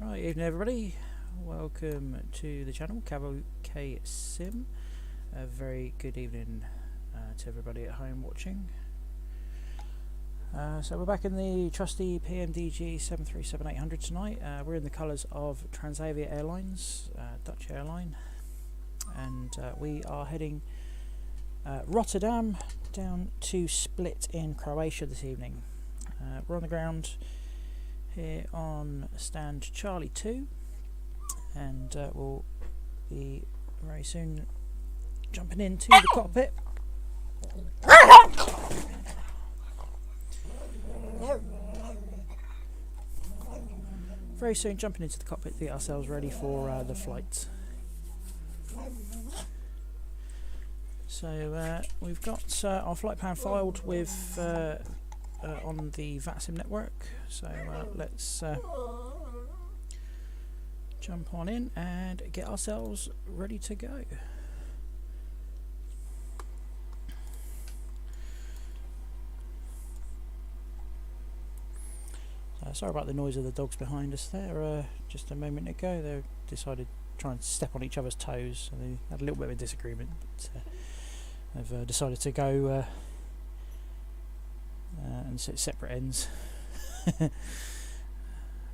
Right, evening everybody. Welcome to the channel, CavokSim. A very good evening to everybody at home watching. So we're back in the trusty PMDG 737-800 tonight. We're in the colours of Transavia Airlines, Dutch airline, and we are heading Rotterdam down to Split in Croatia this evening. We're on the ground here on stand Charlie 2, and we'll be very soon jumping into the cockpit. Very soon jumping into the cockpit to get ourselves ready for the flight. So we've got our flight plan filed with on the BATUB network, so let's jump on in and get ourselves ready to go. Sorry about the noise of the dogs behind us there. Just a moment ago they decided to try and step on each other's toes, and they had a little bit of a disagreement, but they've decided to go and sit separate ends.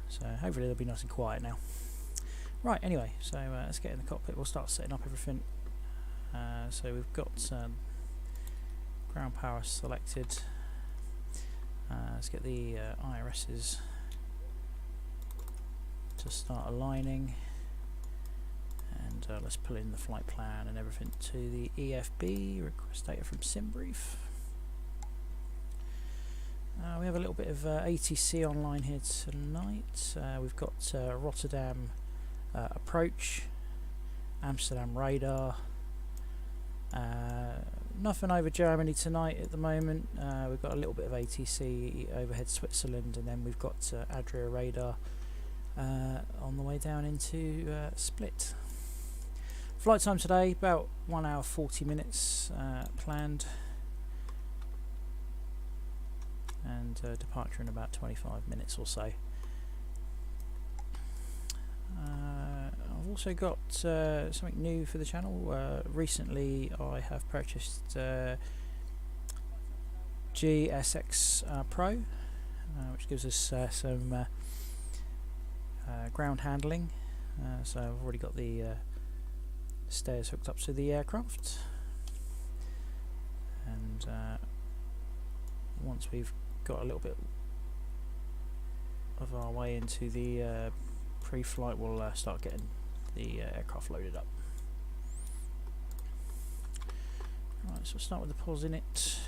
So hopefully they'll be nice and quiet now. Right, anyway, so let's get in the cockpit. We'll start setting up everything. So we've got ground power selected. Let's get the IRSs to start aligning, and let's pull in the flight plan and everything to the EFB, request data from SimBrief. We have a little bit of ATC online here tonight. We've got Rotterdam approach, Amsterdam radar, nothing over Germany tonight at the moment. We've got a little bit of ATC overhead Switzerland, and then we've got Adria radar on the way down into Split. Flight time today about 1 hour 40 minutes planned, and departure in about 25 minutes or so. I've also got something new for the channel. Recently I have purchased GSX Pro, which gives us some ground handling. So I've already got the stairs hooked up to the aircraft, and once we've got a little bit of our way into the pre-flight, we'll start getting the aircraft loaded up. Right, so we'll start with the pause in it.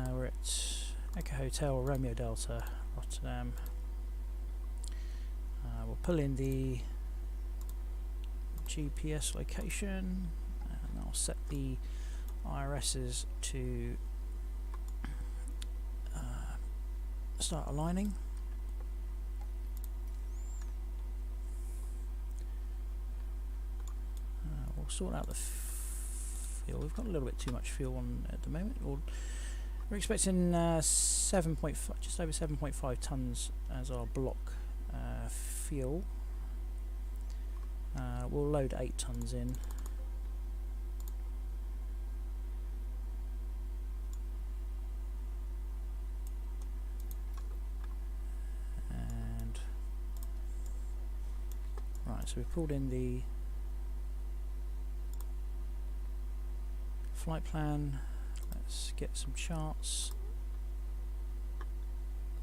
We're at Echo Hotel Romeo Delta Rotterdam. We'll pull in the GPS location, and I'll set the IRSs to start aligning. We'll sort out the fuel. We've got a little bit too much fuel on at the moment. We're expecting 7.5, just over 7.5 tons as our block fuel. We'll load 8 tons in. And right, so we've pulled in the flight plan. Let's get some charts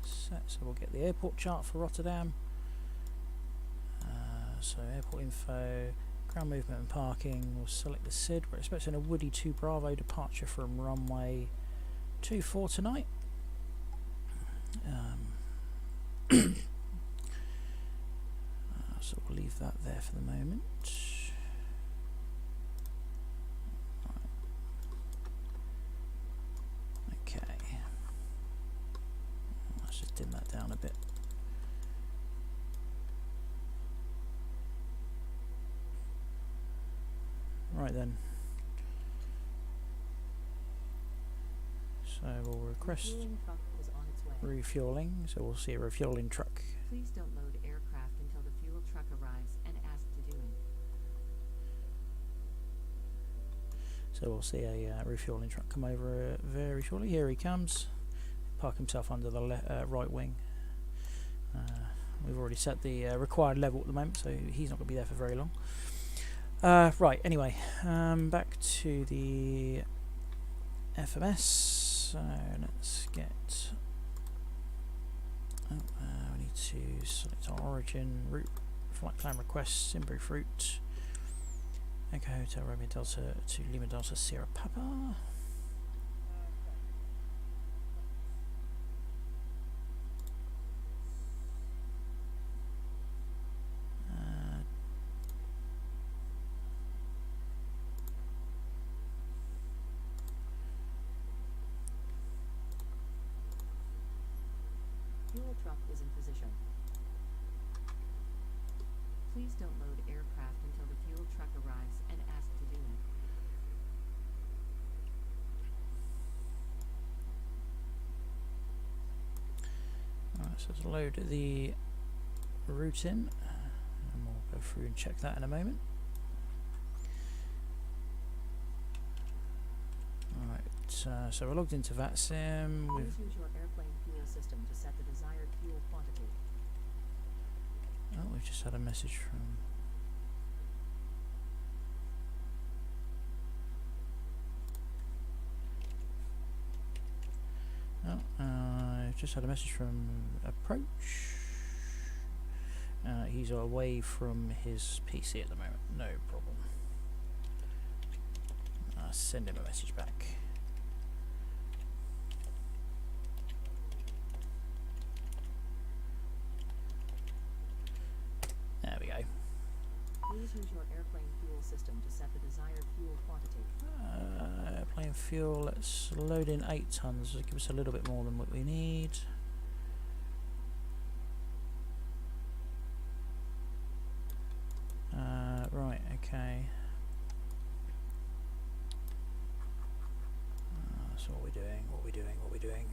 set. So we'll get the airport chart for Rotterdam. So airport info, ground movement and parking. We'll select the SID. We're expecting a Woody 2 Bravo departure from runway 24 tonight. So we'll leave that there for the moment. Okay, let's just dim that down a bit. Right then, so we'll request refueling, so we'll see a refueling truck. Please don't load aircraft So we'll see a refueling truck come over very shortly. Here he comes. Park himself under the right wing. We've already set the required level at the moment, so he's not going to be there for very long. Right, anyway, back to the FMS. So let's get... we need to select our origin, route, flight plan request, Simbrief route. Echo Hotel Romeo Delta to Lima Delta Sierra Papa. Fuel truck is in position. Please don't load aircraft until the fuel truck arrives and ask to do it. Alright, so let's load the route in, and we'll go through and check that in a moment. Alright, so we're logged into VATSIM. Please use your airplane fuel system to set the desired fuel quantity. Oh, we've just had a message from... Oh, I've just had a message from Approach. He's away from his PC at the moment. No problem. I'll send him a message back. There we go. Please use your airplane fuel system to set the desired fuel quantity. Airplane fuel, let's load in 8 tons. Give us a little bit more than what we need. Right, okay. So what are we doing? What are we doing? What are we doing?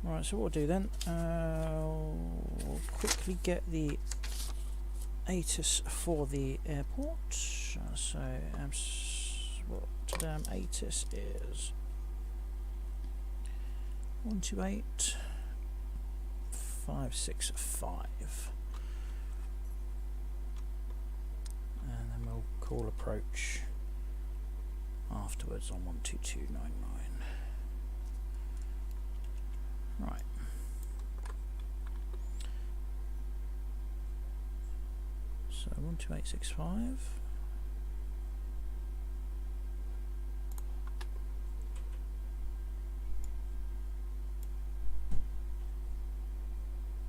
Right, so what we'll do then, we'll quickly get the ATIS for the airport. So Amsterdam ATIS is 128565, and then we'll call approach afterwards on 12299. Right. So 12865.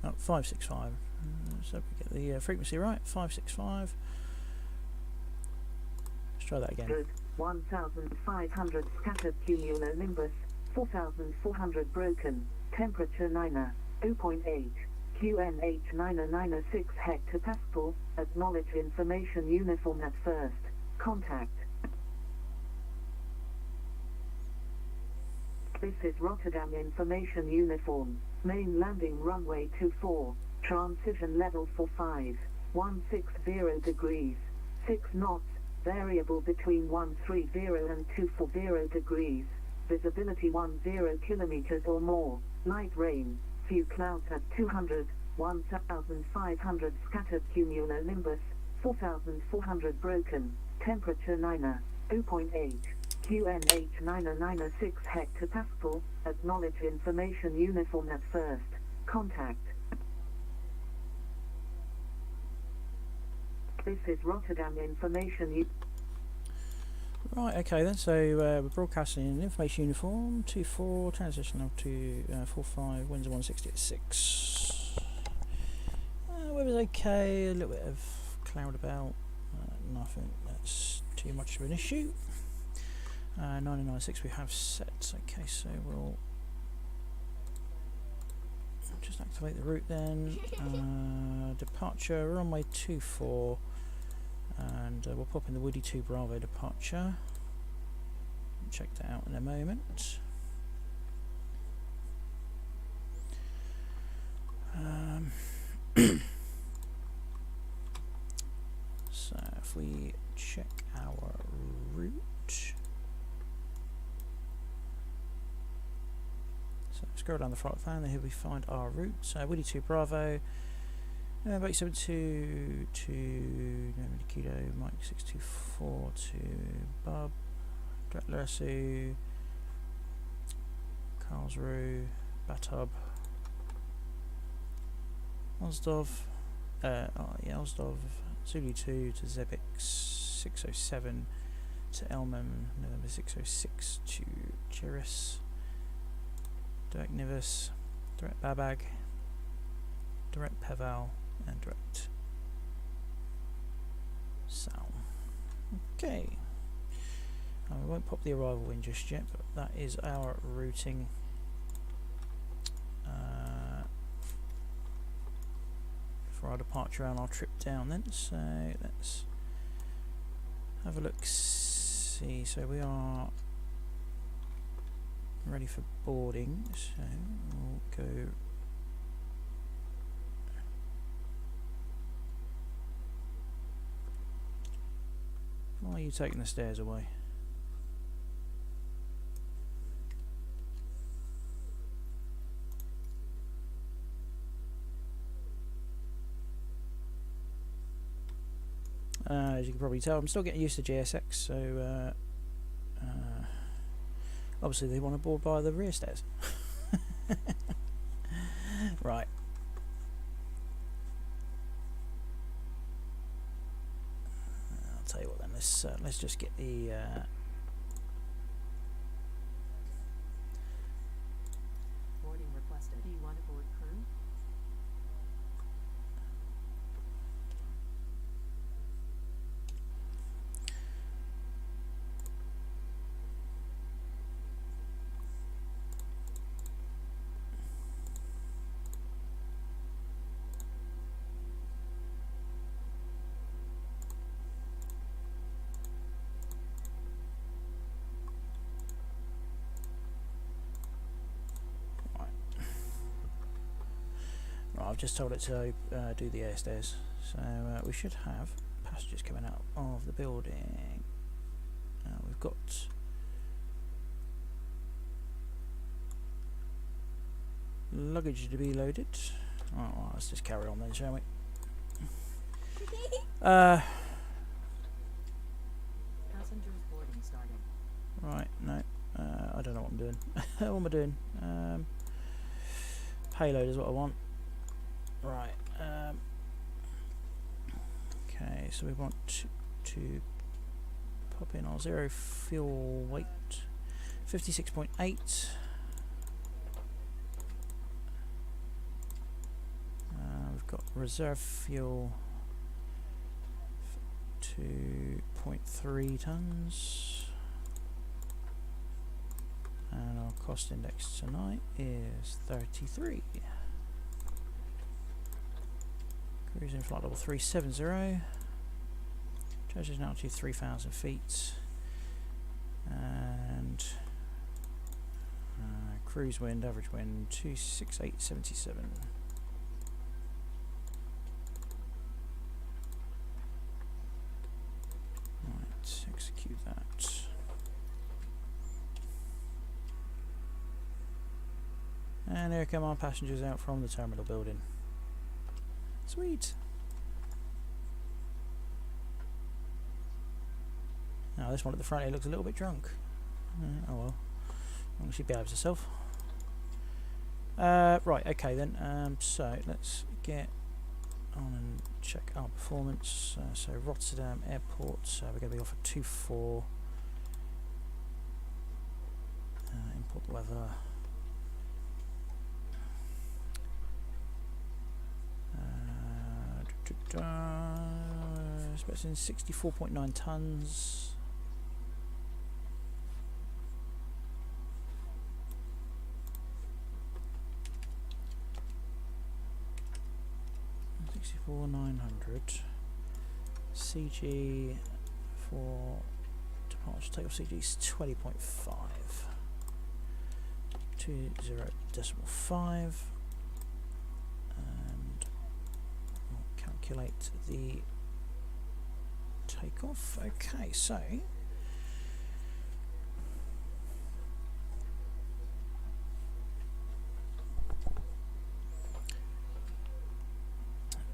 Oh, 565. So we get the frequency right. 565. Let's try that again. 1,500 scattered cumulonimbus. 4,400 broken. Temperature 0.8. QNH 996 hectopascal. Acknowledge information uniform at first. Contact. This is Rotterdam information uniform. Main landing runway 24. Transition level 45. 160 degrees. 6 knots. Variable between 130 and 240 degrees. Visibility 10 kilometers or more. Light rain. Few clouds at 200. 1,500 scattered cumulonimbus. 4,400 broken. Temperature 0.8. QNH 996 hectopascal. Acknowledge information uniform at first. Contact. This is Rotterdam information. Right, okay then, so we're broadcasting information uniform 24, transition level to 45, winds are 160 at 6. Weather's okay, a little bit of cloud about, nothing that's too much of an issue. 996 we have set, okay, so we'll just activate the route then. Departure, runway 24. And we'll pop in the Woody 2 Bravo departure. Check that out in a moment. So scroll down the flight plan, and here we find our route. So Willie 2 Bravo, Mike 72 to November Kilo, Mike 624 to Bub, direct LIRSU, Karlsruhe, BATUB, OSDOV, OSDOV, Zulu 2 to XEBIX, 607 to ELMEM, November 606 to GIRIS, direct NIVAS, direct BABAG, direct PEVAL, and direct SAL. Okay, we won't pop the arrival in just yet, but that is our routing. For our departure and our trip down then, so let's have a look, see. So we are ready for boarding, so we'll go why are you taking the stairs away? As you can probably tell, I'm still getting used to GSX, so obviously they want to board by the rear stairs. Right. I'll tell you what then, let's just get the Boarding requested. Do you want to board crew? I've just told it to do the air stairs, so we should have passengers coming out of the building. We've got luggage to be loaded. Oh, well, let's just carry on then, shall we? Passengers boarding starting. Right, no, I don't know what I'm doing. What am I doing? Payload is what I want. Right. Okay, so we want to pop in our zero fuel weight, 56.8. We've got reserve fuel, 2.3 tons. And our cost index tonight is 33. Cruising flight level 370. Charge is now to 3,000 feet. And cruise wind, average wind 268.77. Right, execute that. And here come our passengers out from the terminal building. Sweet. Now this one at the front here looks a little bit drunk. Oh well, as long as she behaves herself. Right, okay then. So let's get on and check our performance. So Rotterdam Airport. So we're going to be off at 2-4. Import the weather. Expecting 64.9 tons. CG for departure takeoff CG is 20.5. 20.5. And we'll calculate the takeoff. Okay, so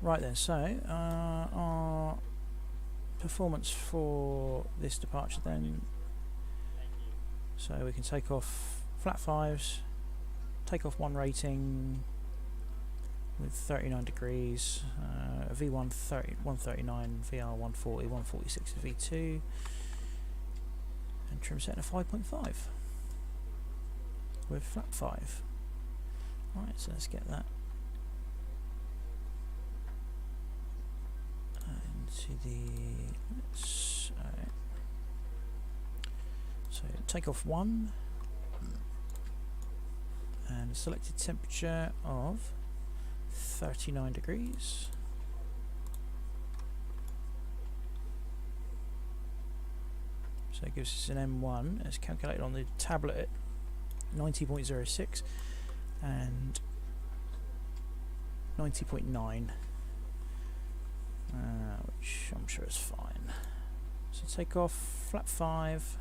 Right then, so our performance for this departure then, so we can take off flat fives, take off one rating with 39 degrees, V1 139, VR 140, 146 V2, and trim setting of 5.5 with flat 5. Right, so let's get that into the limits. Alright. So take off 1 and selected temperature of 39 degrees. So it gives us an M1 as calculated on the tablet at 90.06 and 90.9, which I'm sure is fine. So take off flat 5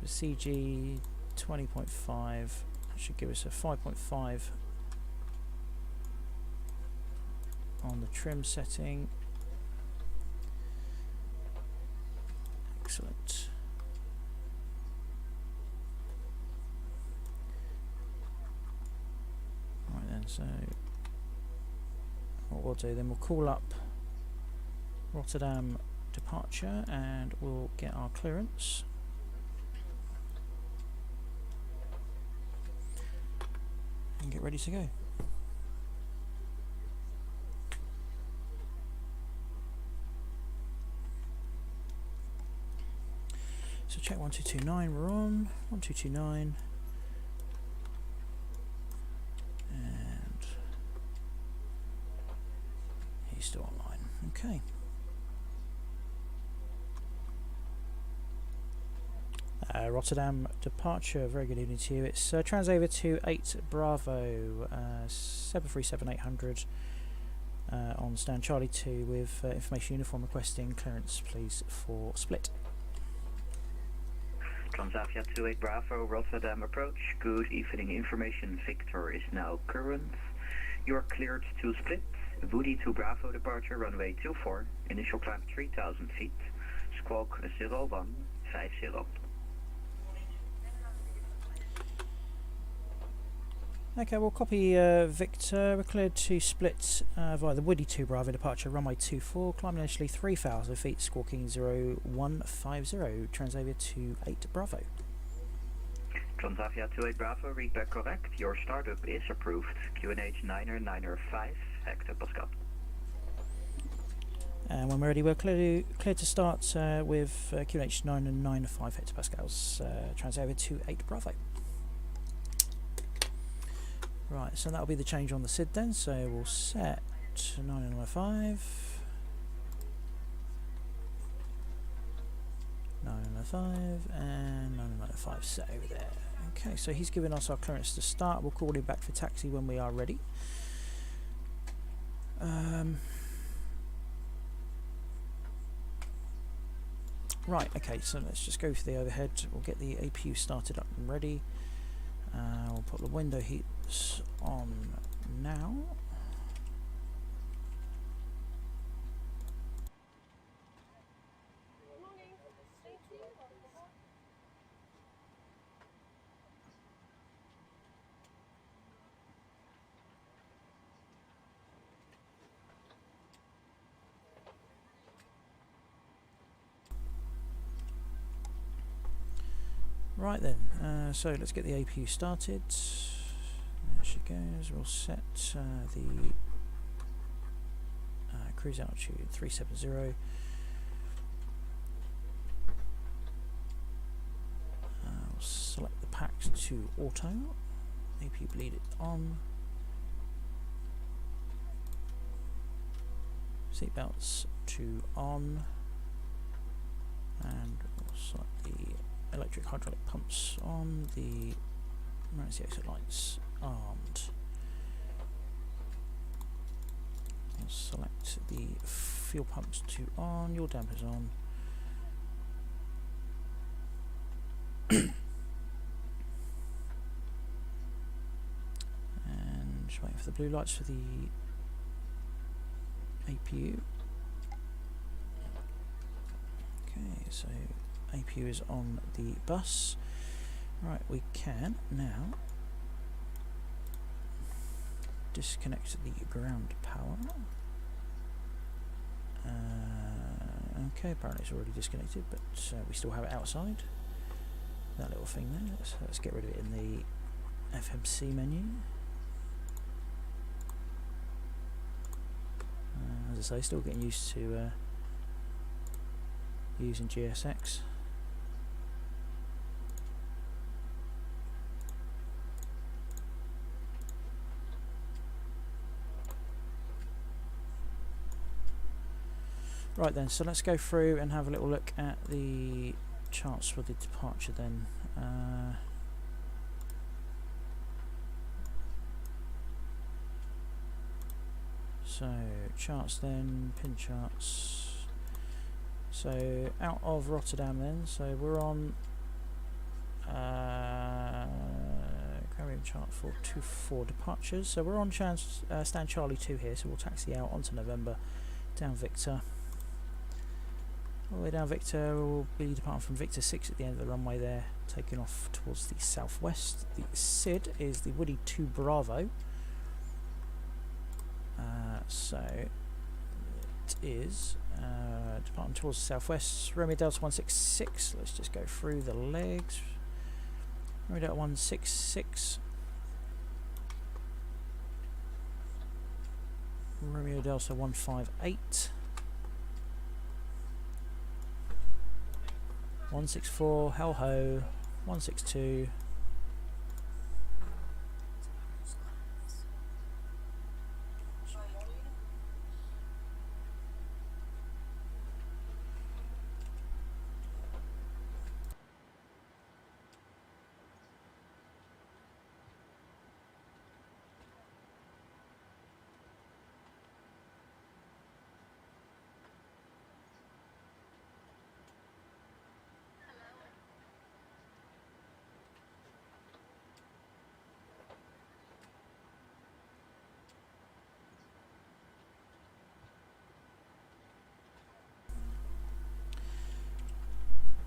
with CG 20.5. That should give us a 5.5 on the trim setting. Excellent. Right then, so what we'll do then, we'll call up Rotterdam departure and we'll get our clearance. And get ready to go. So check 1229, we're on 1229, and he's still online. Okay. Rotterdam departure, very good evening to you. It's Transavia 28 Bravo, 737-800 on stand Charlie 2 with information uniform requesting clearance please for split. Transavia 28 Bravo, Rotterdam approach. Good evening. Information Victor is now current. You are cleared to split. Woody to Bravo departure, runway 24. Initial climb 3000 feet. Squawk 0150. Okay, we'll copy Victor. We're cleared to split via the Woody 2 Bravo departure, runway 24, climbing initially 3000 feet, squawking 0150, Transavia 28 Bravo. Transavia 28 Bravo, read back correct. Your startup is approved. QNH 9er 5 hectopascal. And when we're ready, we're cleared to start with QNH 9 5 hectopascals, Transavia 28 Bravo. Right, so that'll be the change on the SID then, so we'll set 905, 905, and 905 set over there. Okay, so he's given us our clearance to start. We'll call him back for taxi when we are ready. Right, okay, so let's just go for the overhead. We'll get the APU started up and ready. We'll put the window heats on now. Right then, so let's get the APU started. There she goes. We'll set the cruise altitude 370. We'll select the packs to auto. APU bleed it on. Seatbelts to on. And we'll select the electric hydraulic pumps on, the emergency exit lights armed. We'll select the fuel pumps to on, your dampers on. And just waiting for the blue lights for the APU. Okay, so APU is on the bus. Right, we can now disconnect the ground power. Okay, apparently it's already disconnected, but we still have it outside. That little thing there. Let's get rid of it in the FMC menu. As I say, still getting used to using GSX. Right then, so let's go through and have a little look at the charts for the departure then. So charts then, pin charts. So out of Rotterdam then, so we're on carrying chart 424 departures. So we're on stand Charlie 2 here, so we'll taxi out onto November, down Victor. All the way down Victor, we'll be departing from Victor 6 at the end of the runway there, taking off towards the southwest. The SID is the Woody 2 Bravo. So it is departing towards the southwest. Romeo Delta 166, let's just go through the legs. Romeo Delta 166. Romeo Delta 158. 164, hell ho, 162.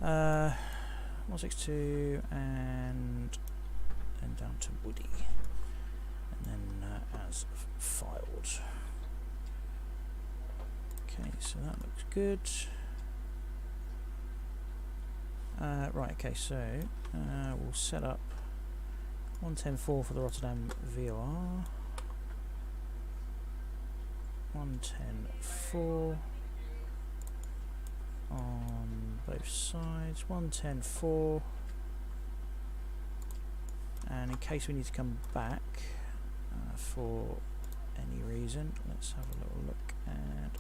Uh, 162 and then down to Woody, and then as filed. Okay, so that looks good. Right, okay, so we'll set up 110.4 for the Rotterdam VOR. 110.4 on both sides, 110.4, and in case we need to come back for any reason, let's have a little look at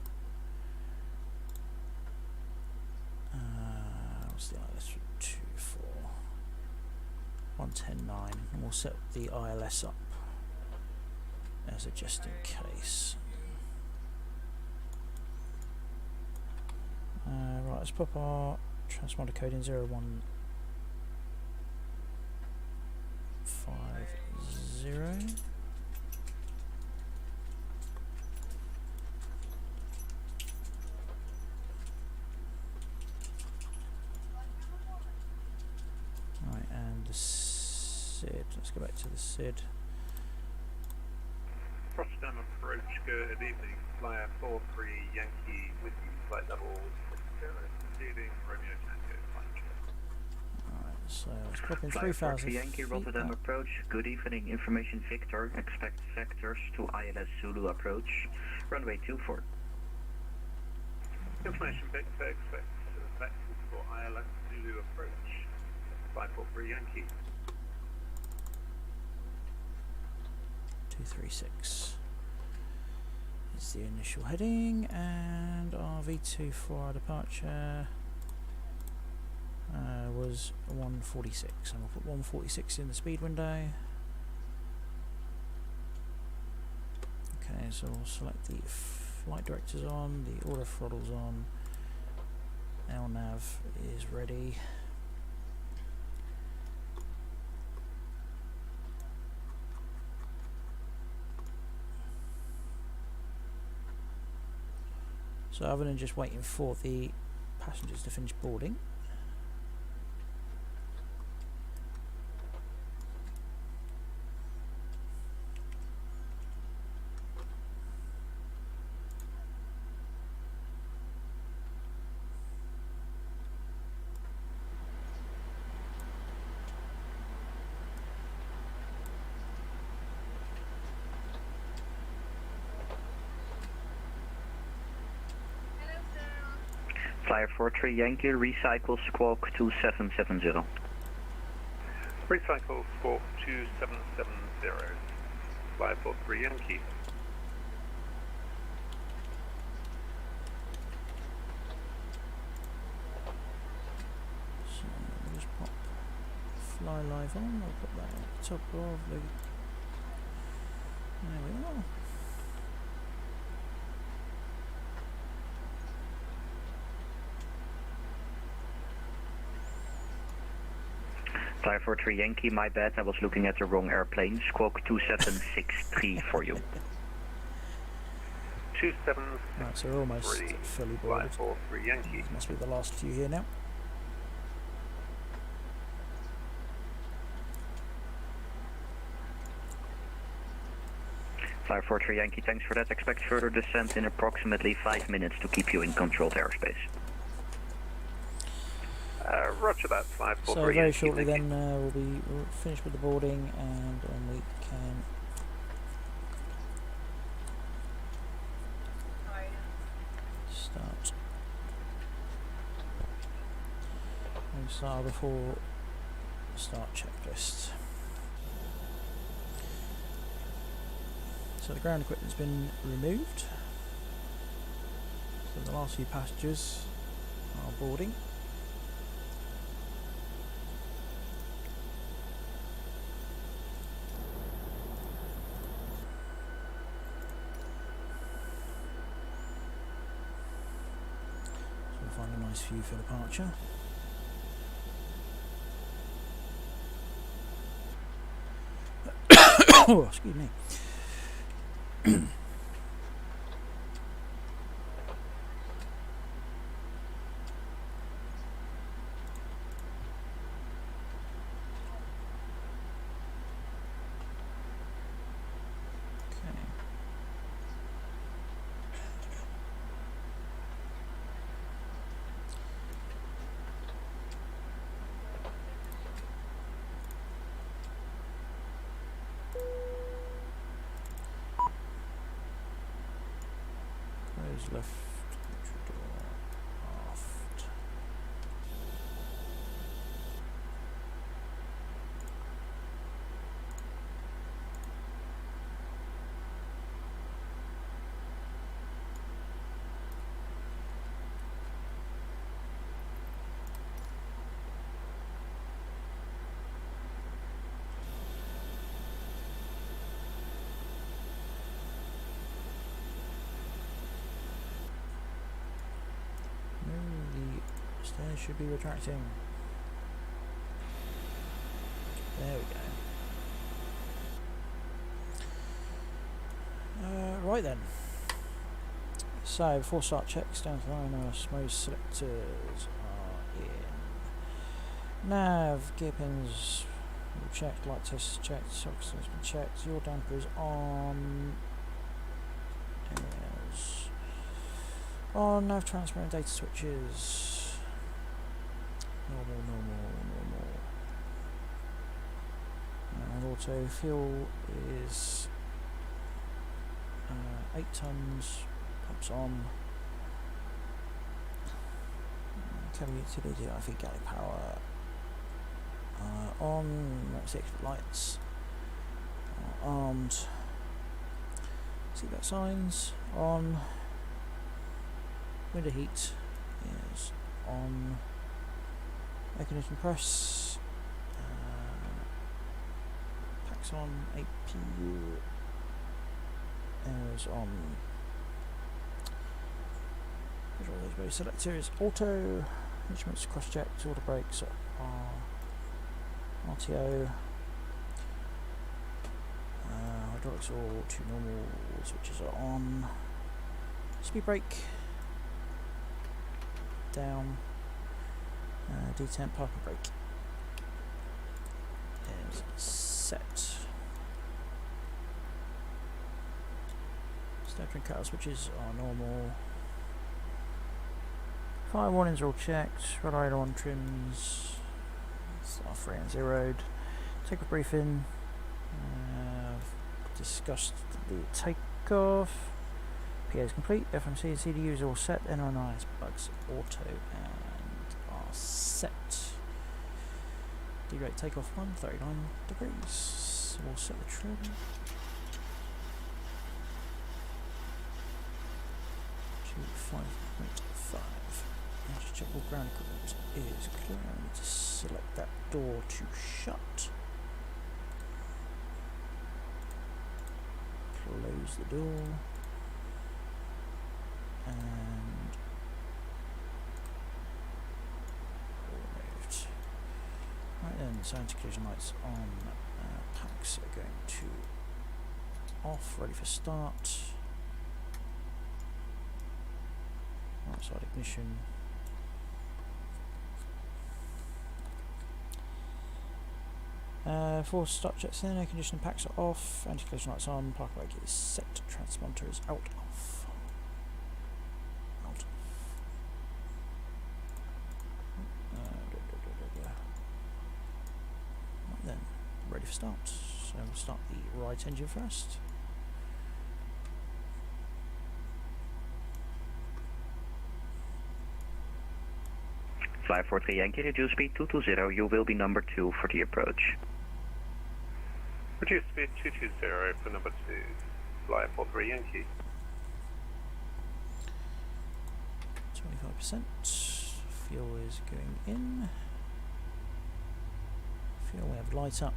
what's the ILS 24, 110.9, and we'll set the ILS up as a just in case. Right, let's pop our transponder code in 0150. Right, and the SID, let's go back to the SID. Rotterdam approach, good evening, flyer 43 Yankee with you, flight level 60, receiving Romeo Tango, flight check. Alright, so let's pop in Flyer 3000 40 Yankee Rotterdam approach, good evening, information Victor, expect vectors to ILS Zulu approach, runway 24. Information Victor, expect vectors for ILS Zulu approach, 543 Yankee. 236 is the initial heading, and our V2 for our departure was 146, and we'll put 146 in the speed window. Okay, so we'll select the flight directors on, the auto throttles on, LNAV is ready. So other than just waiting for the passengers to finish boarding, Flyer 43 Yankee, recycle squawk 2770. Recycle squawk 2770. Flyer 43 Yankee. so we'll just pop fly live on. I'll put that at the top of the. There we are. Flyer 43 Yankee, my bad, I was looking at the wrong airplane. Squawk 2763 for you. 2763. Right, so we're almost fully Flyer boarded. 43 Yankee. Must be the last few here now. Flyer 43 Yankee, thanks for that. Expect further descent in approximately 5 minutes to keep you in controlled airspace. Roger that, Flyer 43 So very Yankee. shortly Thank then we'll finish with the boarding, and then we can start. We'll start before start checklist. So the ground equipment's been removed. So the last few passengers are boarding. So we'll find a nice view for departure. Oh, excuse me. Close left door aft. The stairs should be retracting. There we go. Right then. So before start checks down to the line, most selectors are in. Nav, gear pins checked, light test checked, oxygen has been checked, your damper is on. Yes. On, nav transparent data switches. Normal. And auto fuel is 8 tons, pumps on. Cabin utility, I think galley power on, exit lights are armed. Seatbelt signs on. Window heat is on. Air conditioning press. Packs on. APU is on. Visual visibility selector is auto. Instruments cross checked. Auto brakes are RTO. Hydraulics all 2 normal switches are on. Speed brake down. Detent parking brake is set. Step-in cutter switches are normal. Fire warnings are all checked. Radar aileron trims are 3 and 0'd. Take a briefing. Discussed the takeoff. PA is complete. FMC and CDUs are all set. NRNI's bugs auto and are set. D-rate takeoff 139 degrees. We'll set the trim. To 5.5. Just check all ground equipment is clear. I need to select that door to shut. Close the door. And removed. Right then, so anti-collision lights on. Packs are going to off, ready for start. Outside ignition. Force start checks in, air conditioning packs are off, anti-collision lights on, park brake is set, transponder is out off. Out. Right then, ready for start. So we'll start the right engine first. Fly 43 Yankee, reduce speed 220, you will be number 2 for the approach. Reduce speed 220 for number 2, fly 43 Yankee. 25%. Fuel is going in. Fuel, we have light up.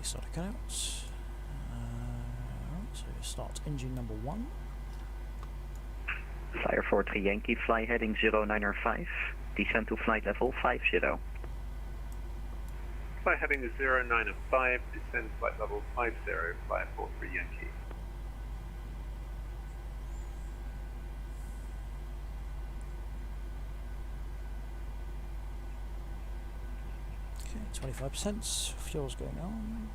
Start a cutout. So start engine number 1. Flyer 43 Yankee, fly heading 095, descend to flight level 50. Fly heading 095, descend flight level 50, fly 43 Yankee. Okay, 25%. Fuel's going on.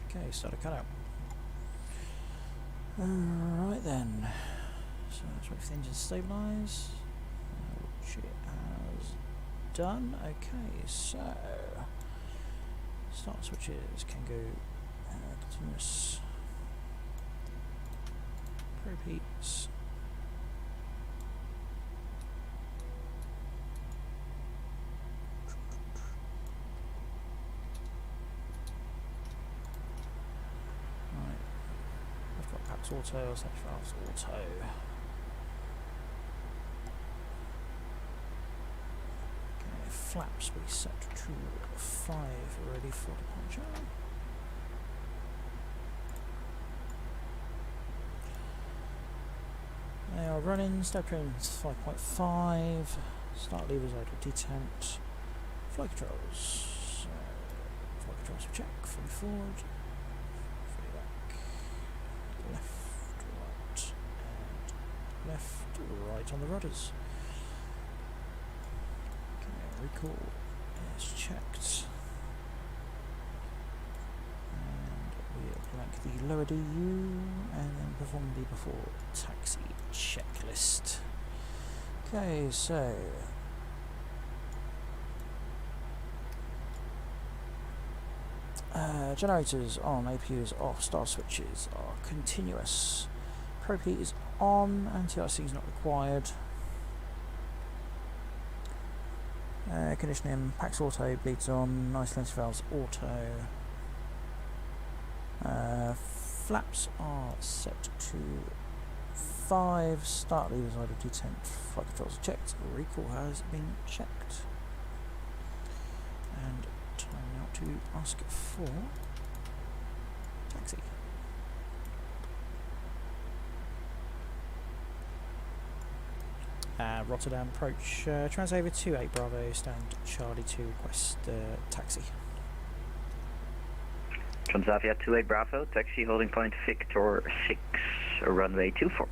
Okay, start a cutout. Right then. So let's wait for the engine to stabilise, which it has done. Okay, so start switches can go continuous. Repeats. Auto, or valves auto. Okay, flaps we set to 5, ready for departure. They are running, step trains 5.5, start levers idle detent, flight controls. So, flight controls we check, fully forward, fully back, left. Left, right on the rudders. Okay, recall is checked. And we'll blank the lower DU and then perform the before taxi checklist. Okay, so generators on, APU is off, star switches are continuous, probe heat is on, anti-IC is not required, conditioning, PAX auto, bleeds on, isolation valves auto, flaps are set to 5, start levers idle detent, flight controls are checked, recall has been checked, and time now to ask for taxi. Rotterdam approach, Transavia 28 Bravo, stand Charlie to request taxi. Transavia 28 Bravo, taxi holding point Victor 6, runway 24.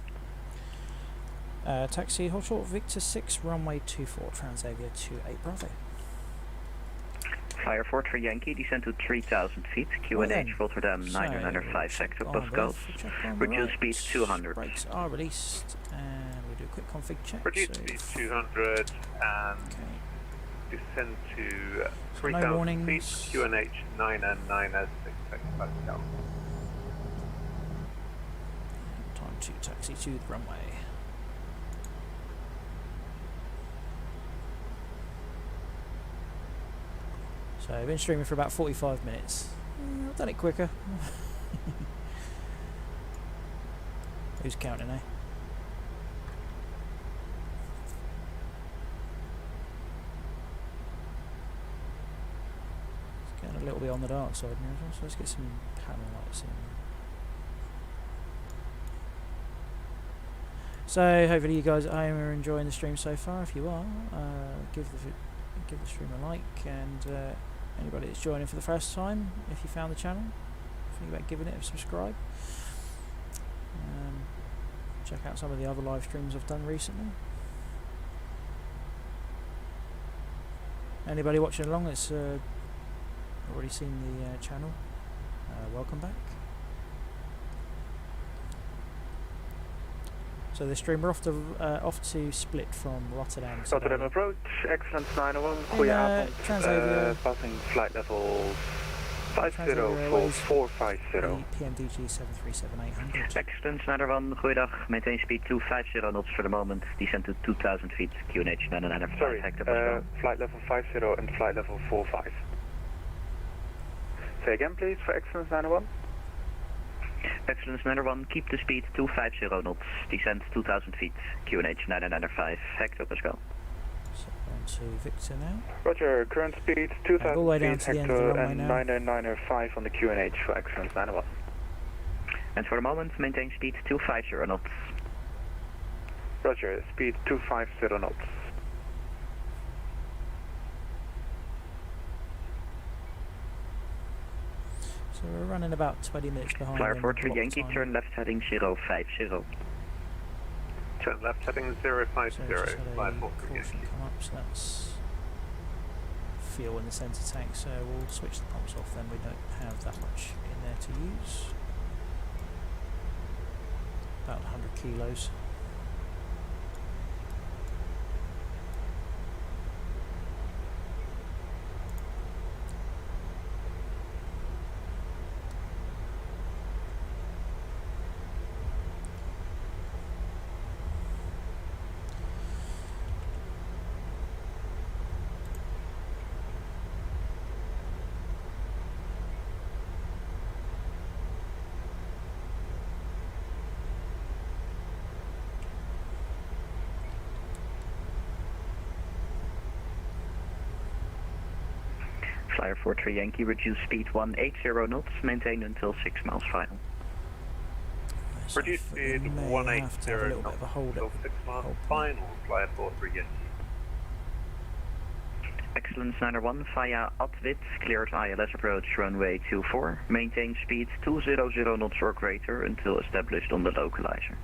Taxi hold short Victor 6, runway 24, Transavia 28 Bravo. Flyer 43 Yankee, descend to 3,000 feet, QNH Rotterdam 995 Hector Pascals, reduce speed 200. Brakes are released, and we'll do a quick config check. Reduce so speed 200 and descend to 3,000 feet, QNH 996 Hector Pascal. Time to taxi to the runway. So I've been streaming for about 45 minutes. I've done it quicker. Who's counting, eh? It's getting a little bit on the dark side now, so let's get some panel lights in. So hopefully you guys at home are enjoying the stream so far. If you are, give the stream a like, and anybody that's joining for the first time, if you found the channel, think about giving it a subscribe. Check out some of the other live streams I've done recently. Anybody watching along that's already seen the channel, welcome back. So the stream, we're off to split from Rotterdam. Rotterdam approach, Excellence 901, goedenavond, Transavia, passing flight level Transavia 50450. PMDG 737-800. Excellence 901, goeiedag, maintain speed 250 knots for the moment, descend to 2,000 feet, QNH 995 Sorry, Hector Pascal. flight level 50 and flight level 45. Say again please for Excellence 901. Excellence 901, keep the speed 250 knots, descend 2,000 feet, QNH 995 Hector Pascal. So on to Victor now. Roger, current speed All 2,000 the way down feet, to the end of the Hector, runway and now. 995 on the QNH for Excellence 901. And for the moment, maintain speed 250 knots. Roger, speed 250 knots. So we're running about 20 minutes behind. Flyer in 43 block Yankee, time. turn left heading 050. Turn left heading 050, So just had fly a 43 caution Yankee. come up, so that's fuel in the centre tank, so we'll switch the pumps off then, we don't have that much in there to use. About 100 kilos. Flyer 43 Yankee, reduce speed 180 knots, maintain until 6 miles final. So Reduce we speed may 180 have to have a little bit knots of a hold until up. 6 miles hold final, fly 43 Yankee. Excellence 901 via Atwit, cleared ILS approach runway 24, maintain speed 200 knots or greater until established on the localizer.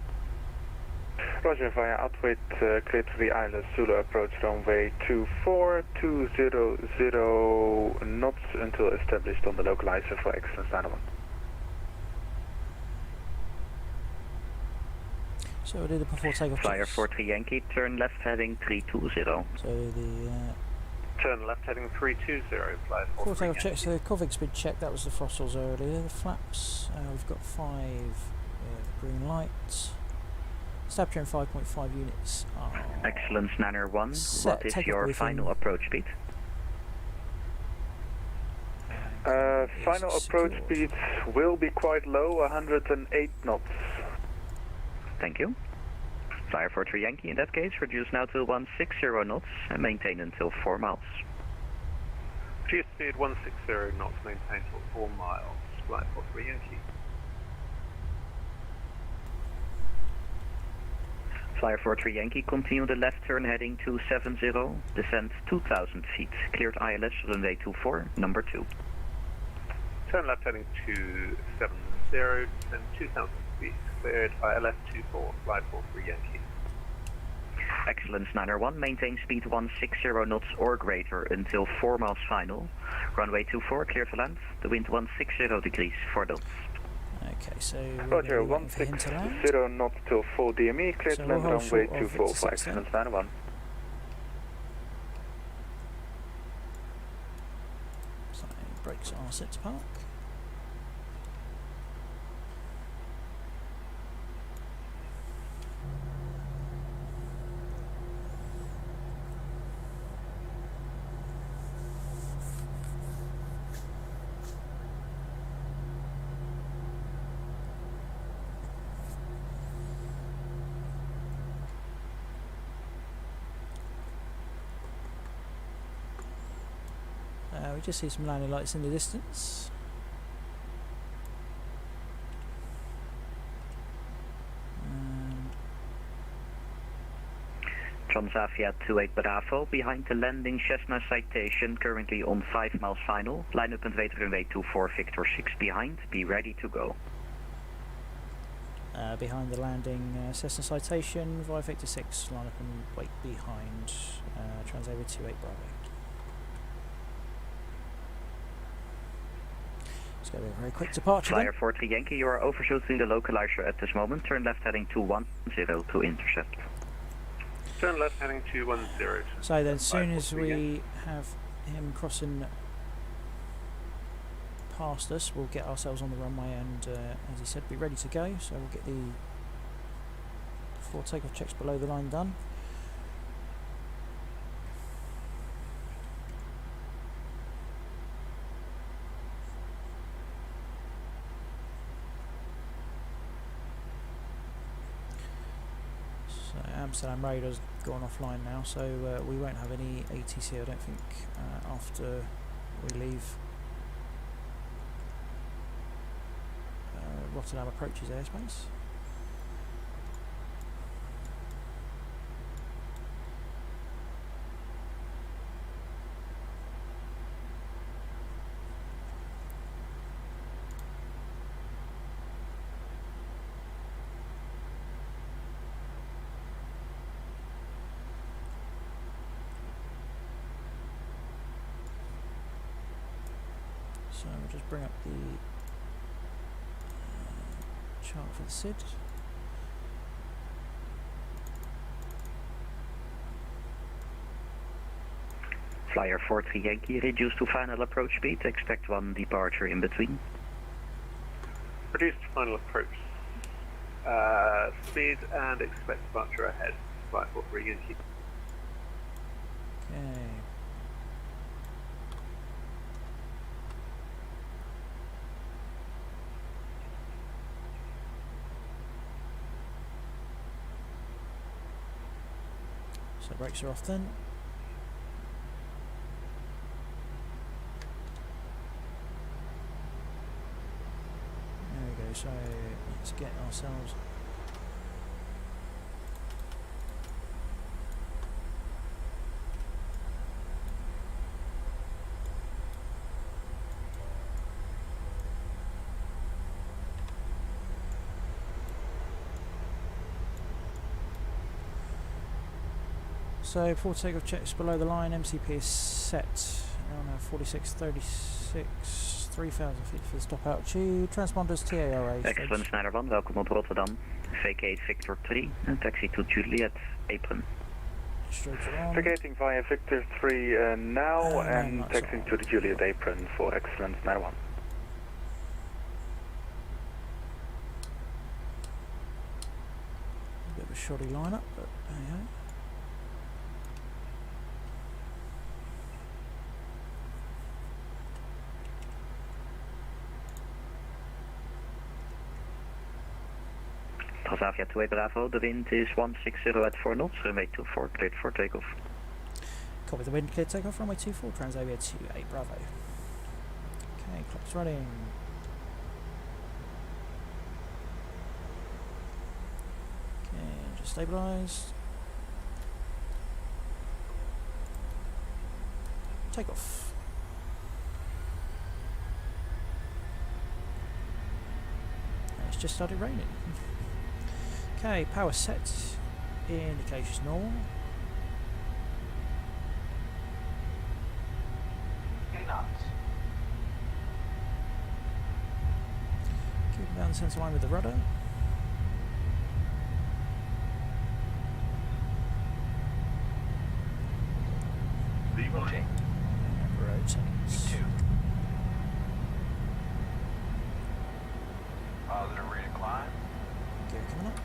Roger, via Atwit, cleared to the ILS Zulu approach runway 24, 200 knots until established on the localizer for Excellence 901. So we'll do the before takeoff Flyer checks. 43 Yankee, turn left heading 320. So the Turn left heading 320, flight before 43 takeoff checks, Yankee. the CavokSim check, that was the throttles earlier. The flaps, we've got 5 green lights. Stab trim 5.5 units. Excellence Niner 1, Set what is takeoff your briefing. final approach speed? Final approach speed will be quite low, 108 knots. Thank you. Flyer 43 Yankee, in that case, reduce now to 160 knots and maintain until 4 miles. Reduce speed 160 knots, maintain till 4 miles. Flight 43 Yankee. Flyer 43 Yankee, continue the left turn heading 270, descend 2,000 feet. Cleared ILS, runway 24, number 2. Turn left heading 270, descend 2,000 feet. Cleared ILS 24, flight 43 Yankee. Excellence Niner 1, maintain speed 160 knots or greater until 4 miles final. Runway 24, clear to land. The wind 160 degrees, 4 knots. Okay, so we're Roger, gonna be waiting for him to land. 160 knots till full DME, clear So to we'll land hold runway short of 24 Victor for 6 then. Excellence Niner 1. So brakes are set to park. We just see some landing lights in the distance. And Transavia 28 Bravo, behind the landing Cessna citation, currently on 5 miles final. Line up and wait runway 24, Victor 6 behind, be ready to go. behind the landing Cessna citation, via Victor 6, line up and wait behind Transavia 28 Bravo. It's going to be a very quick departure Flyer then. 43 Yankee, you are overshooting the localizer at this moment. Turn left heading 210 to intercept. Turn left heading 210. So then as soon Flight as 43 Yankee. we have him crossing past us, we'll get ourselves on the runway and, as he said, be ready to go. So we'll get the 4 takeoff checks below the line done. So Amsterdam radar's gone offline now, so we won't have any ATC, I don't think, after we leave Rotterdam approaches airspace. So we'll just bring up the chart for the SID. Flyer 43 Yankee, reduce to final approach speed. Expect 1 departure in between. Reduced final approach. Speed and expect departure ahead. Flight 43 Yankee. Okay. So brakes are off then. There we go, so let's get ourselves so 4 takeoff checks below the line, MCP is set on 4636, 3000 feet for the stop altitude, transponders TARA. Excellence Niner 1, welkom op Rotterdam. Vacate Victor 3 and taxi to Juliet, apron. Straight on. Vacating via Victor 3 now and that's taxiing to the Juliet apron for excellence 91. Bit of a shoddy lineup, but there you go. Transavia 2 Bravo, the wind is 160 at 4 knots, runway 24, cleared for takeoff. Copy the wind, clear takeoff, runway 24, Transavia 28 Bravo. Okay, clock's running. Okay, just stabilised. Takeoff. And it's just started raining. Okay, power set. Indications normal. Keeping down the centre line with the rudder. Rotate. And rotate. Positive rate of climb. Gear coming up.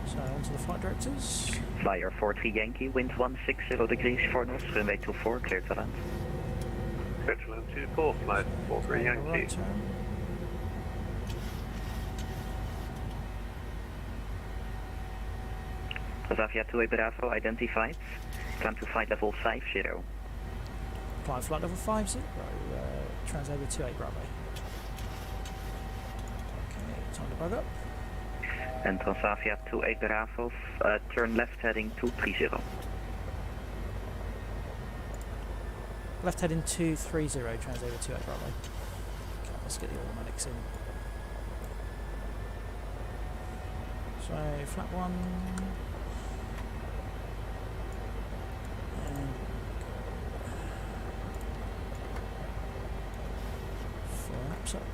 So onto the flight directors. Flyer 43 Yankee, wind 160 degrees, 4 knots, runway 24, cleared to land. Petrol 24, flight 43 Right Yankee. turn. Transavia 2 Bravo, identified. Climb to flight level 50. Climb flight level 50, Transavia 28 Bravo. Okay, time to bug up. And Transavia 2 Bravo, turn left heading 230. Left heading 230, Transavia 28 Bravo. Okay, let's get the automatics in. So, flap 1. And flaps up.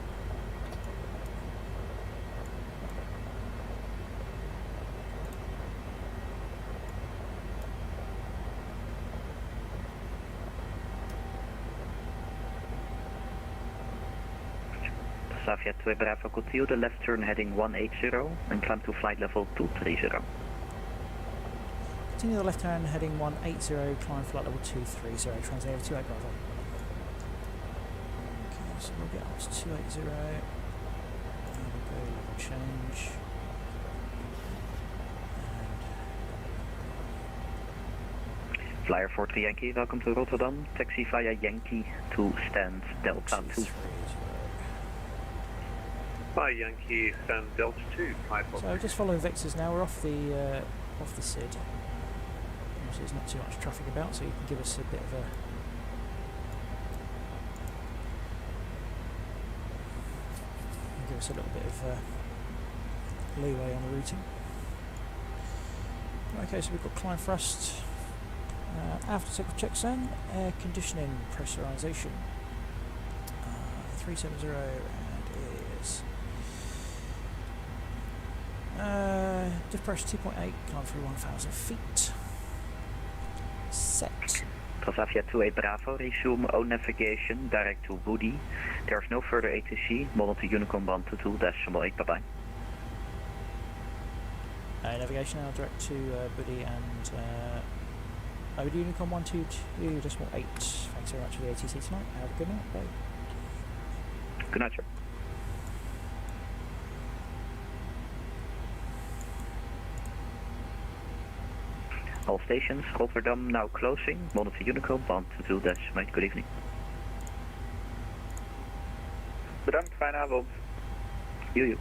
Transavia 2 Bravo, continue the left turn heading 180 and climb to flight level 230. Continue the left hand heading 180, climb flight level 230, Transavia 28 Bravo. Okay, so we'll get up to 280, and we'll go level change. Flyer 43 Yankee, welcome to Rotterdam. Taxi via Yankee to stand Delta 2. 230. By Yankee, stand Delta 2, flight So 43. just following Victor's now, we're off the SID. Obviously there's not too much traffic about, so you can give us a bit of a little bit of leeway on the routing. Okay, so we've got climb thrust, after takeoff checks in, air conditioning pressurization, 370, and is diff pressure 2.8, climb through 1,000 feet. Set. Transavia 2 Bravo, resume own navigation direct to Woody. There is no further ATC, model to Unicom 122.8, bye bye. Navigation now direct to Buddy and over to Unicom 122.8. Thanks very much for the ATC tonight. Have a good night. Bye. Good night, sir. All stations, Rotterdam now closing, model to Unicom 122.8, good evening. Bedankt, fijne avond. You.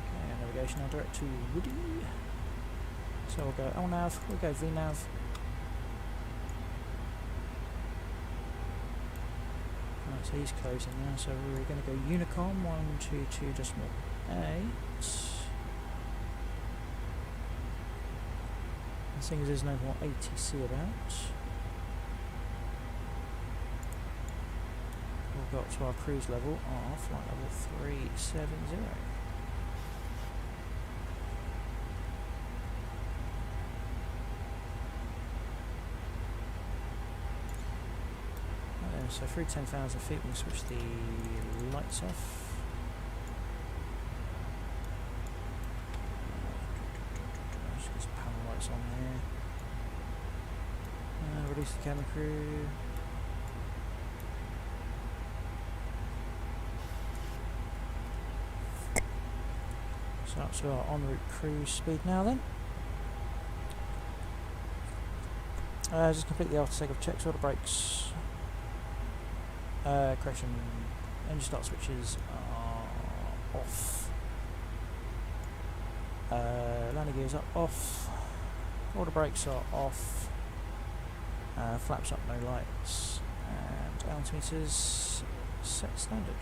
Okay, navigation now direct to Woody. So we'll go LNAV, we'll go VNAV. Right, so he's closing now, so we're going to go Unicom 122.8. And seeing as there's no more ATC about, we'll go up to our cruise level of flight level 370. So through 10,000 feet, we'll switch the lights off. Just get some panel lights on here. Release the camera crew. So up to our en route cruise speed now then. Just complete the after takeoff checks, order brakes. Correction, engine start switches are off. Landing gears are off. Order brakes are off. Flaps up, no lights. And altimeters set standard.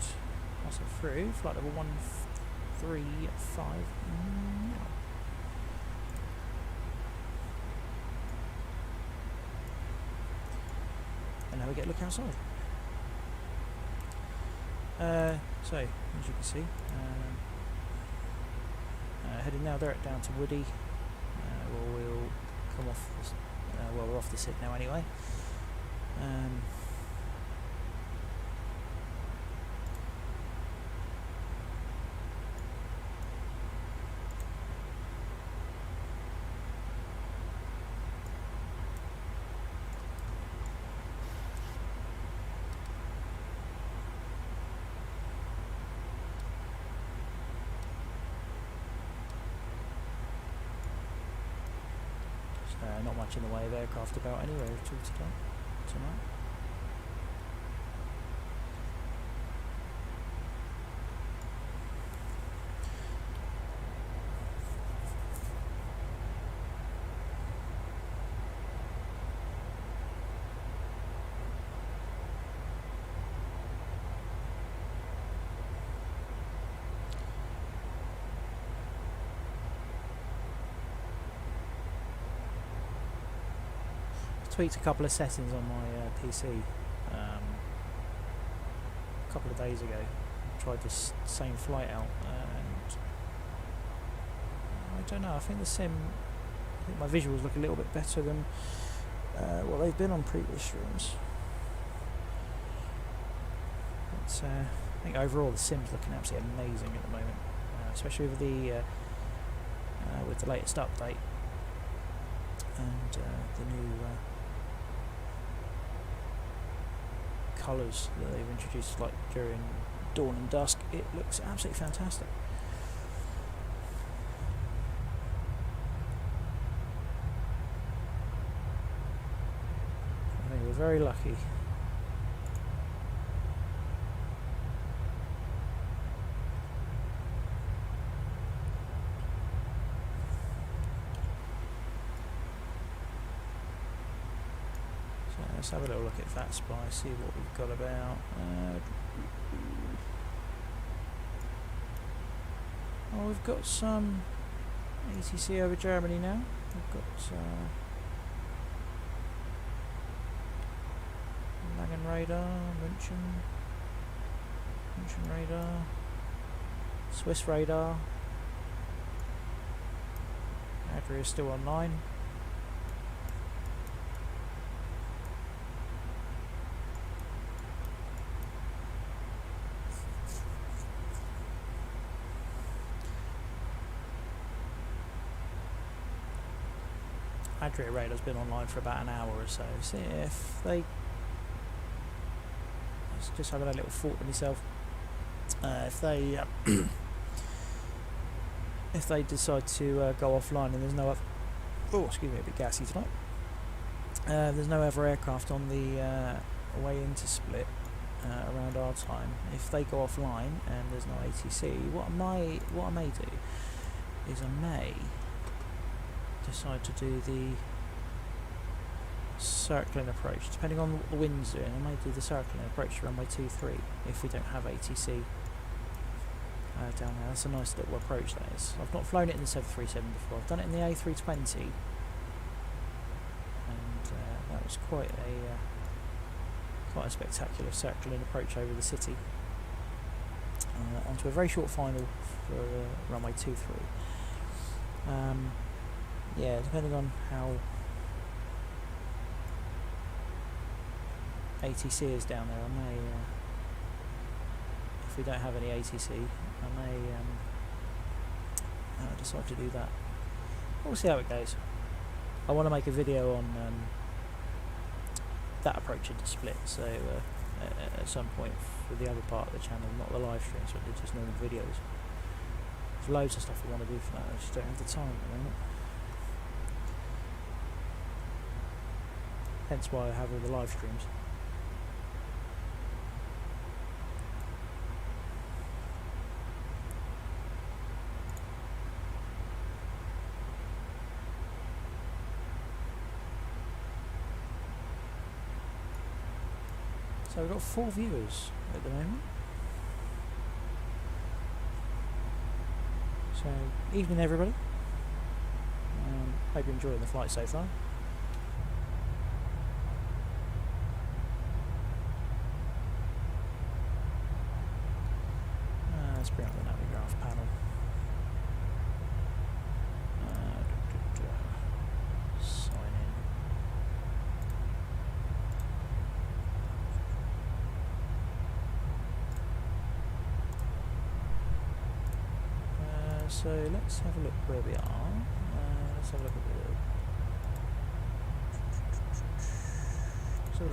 Pass it through. Flight level 135 now. And now we get a look outside. So, as you can see, heading now direct down to Woody. We'll come off, well, we're off the SID now anyway. Not much in the way of aircraft about anywhere at all tonight. Tweaked a couple of settings on my PC a couple of days ago. Tried this same flight out, and I don't know. I think my visuals look a little bit better than what they've been on previous streams. But I think overall the sim's looking absolutely amazing at the moment, especially with the latest update and the new colours that they've introduced, like during dawn and dusk. It looks absolutely fantastic. I think we're very lucky. Let's have a little look at that spy, see what we've got about. Oh, we've got some ATC over Germany now. We've got Langen radar, München radar, Swiss radar. Adria is still online. Adria radar's been online for about an hour or so. See if they just having a little thought to myself. If they if they decide to go offline and there's no other, oh excuse me, a bit gassy tonight. There's no other aircraft on the way into Split around our time. If they go offline and there's no ATC, what I may do is I may decide to do the circling approach, depending on what the wind's doing. I may do the circling approach to runway 23 if we don't have ATC down there. That's a nice little approach, that is. I've not flown it in the 737 before. I've done it in the A320 it's quite a spectacular circling approach over the city. Onto a very short final for runway 23. Yeah, depending on how ATC is down there, I may, if we don't have any ATC, I may decide to do that. We'll see how it goes. I want to make a video on that approach into Split, so at some point for the other part of the channel, not the live streams, but just normal videos. There's loads of stuff I want to do for that, I just don't have the time at the moment. Hence why I have all the live streams. So we've got 4 viewers at the moment. So, evening everybody. Hope you're enjoying the flight so far. Let's bring up the Navigraph panel. Sign in. So let's have a look where we are. Let's have a look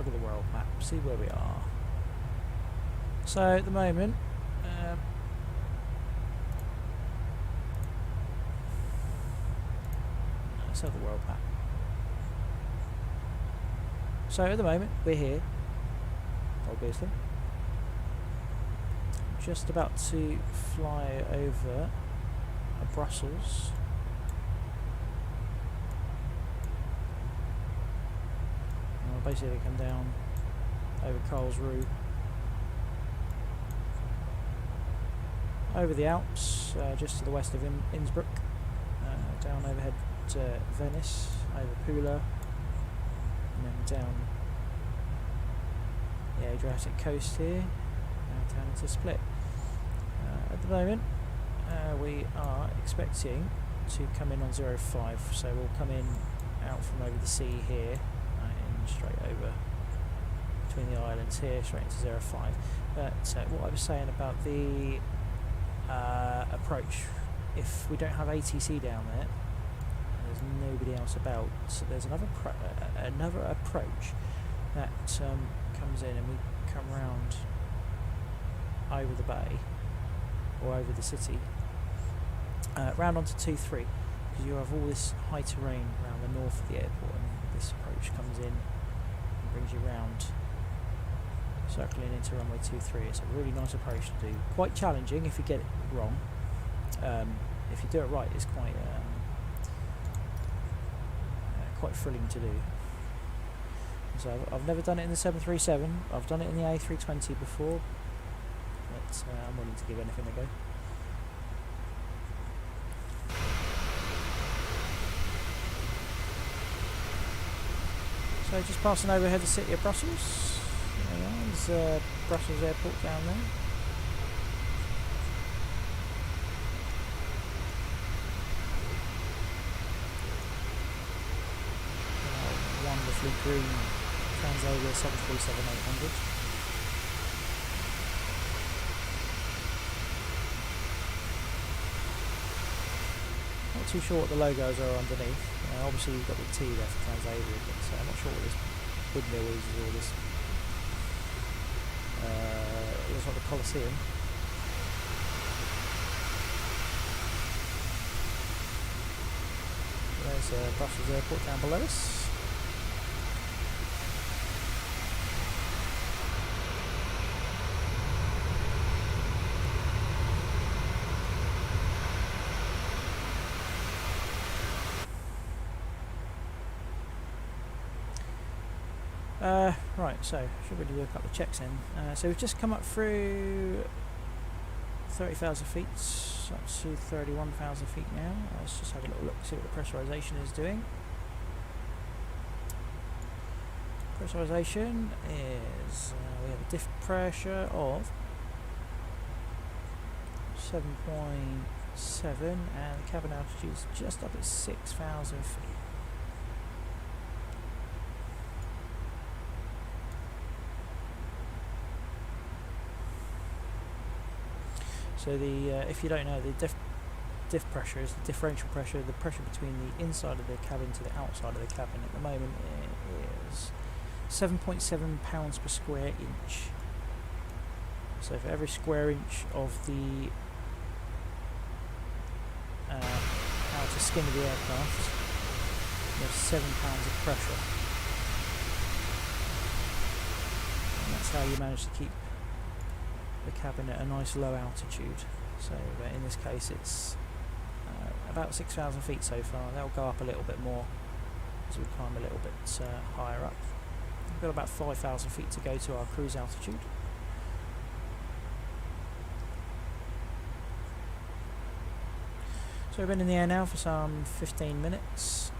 at the world map. See where we are. So at the moment, let's have the world map. So at the moment we're here, obviously. Just about to fly over Brussels. And I'll basically come down over Karlsruhe, over the Alps, just to the west of Innsbruck, down overhead to Venice, over Pula, and then down the Adriatic coast here, down into Split. At the moment, we are expecting to come in on 05, so we'll come in out from over the sea here, and straight over between the islands here, straight into 05. But what I was saying about the approach, if we don't have ATC down there, there's nobody else about, so there's another approach that comes in, and we come round over the bay or over the city, round onto 2-3, because you have all this high terrain around the north of the airport, and this approach comes in and brings you round, circling into runway 23. It's a really nice approach to do. Quite challenging if you get it wrong. If you do it right, it's quite thrilling to do. So I've never done it in the 737. I've done it in the A320 before, but I'm willing to give anything a go. So just passing overhead the city of Brussels. There we are, there's Brussels airport down there. Wonderfully green Transavia 737-800. Not too sure what the logos are underneath. Obviously you've got the T there for Transavia, but I'm not sure what this windmill is, or this looks like the Colosseum. There's Brussels airport down below us. Right, so should really do a couple of checks in. So we've just come up through 30,000 feet, up to 31,000 feet now. Let's just have a little look, see what the pressurization is doing. Pressurization is, we have a diff pressure of 7.7 and the cabin altitude is just up at 6,000 feet. So the if you don't know, the diff pressure is the differential pressure, the pressure between the inside of the cabin to the outside of the cabin. At the moment it is 7.7 pounds per square inch. So for every square inch of the outer skin of the aircraft, there's 7 pounds of pressure. And that's how you manage to keep the cabin at a nice low altitude. So in this case it's about 6,000 feet so far. That'll go up a little bit more as we climb a little bit higher up. We've got about 5,000 feet to go to our cruise altitude. So we've been in the air now for some 15 minutes.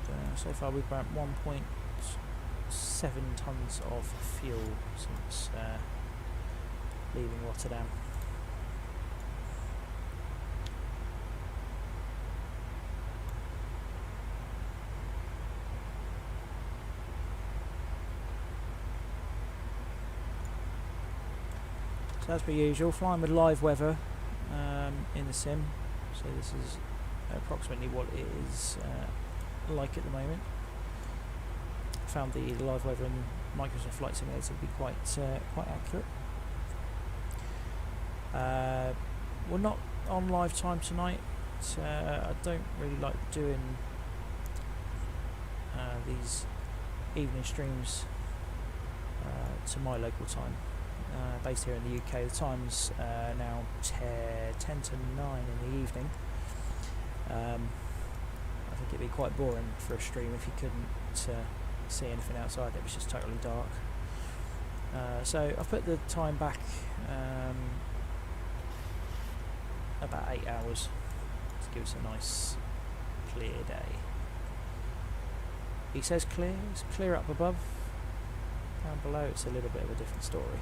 And so far we've burnt 1.7 tonnes of fuel since leaving Rotterdam. So as per usual, flying with live weather in the sim. So this is approximately what it is like at the moment. I found the live weather in Microsoft Flight Simulator to be quite accurate. We're not on live time tonight. I don't really like doing these evening streams to my local time. Based here in the UK, the time's now 10 to 9 in the evening. I think it'd be quite boring for a stream if you couldn't see anything outside. It was just totally dark. So I've put the time back about 8 hours to give us a nice clear day. He says clear, it's clear up above. Down below it's a little bit of a different story.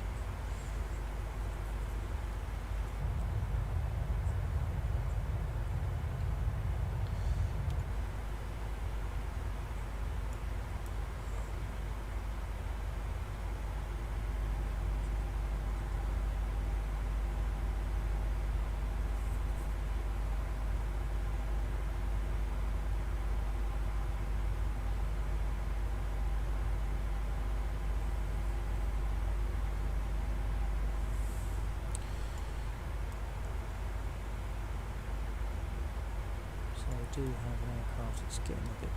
Do have an aircraft that's getting a bit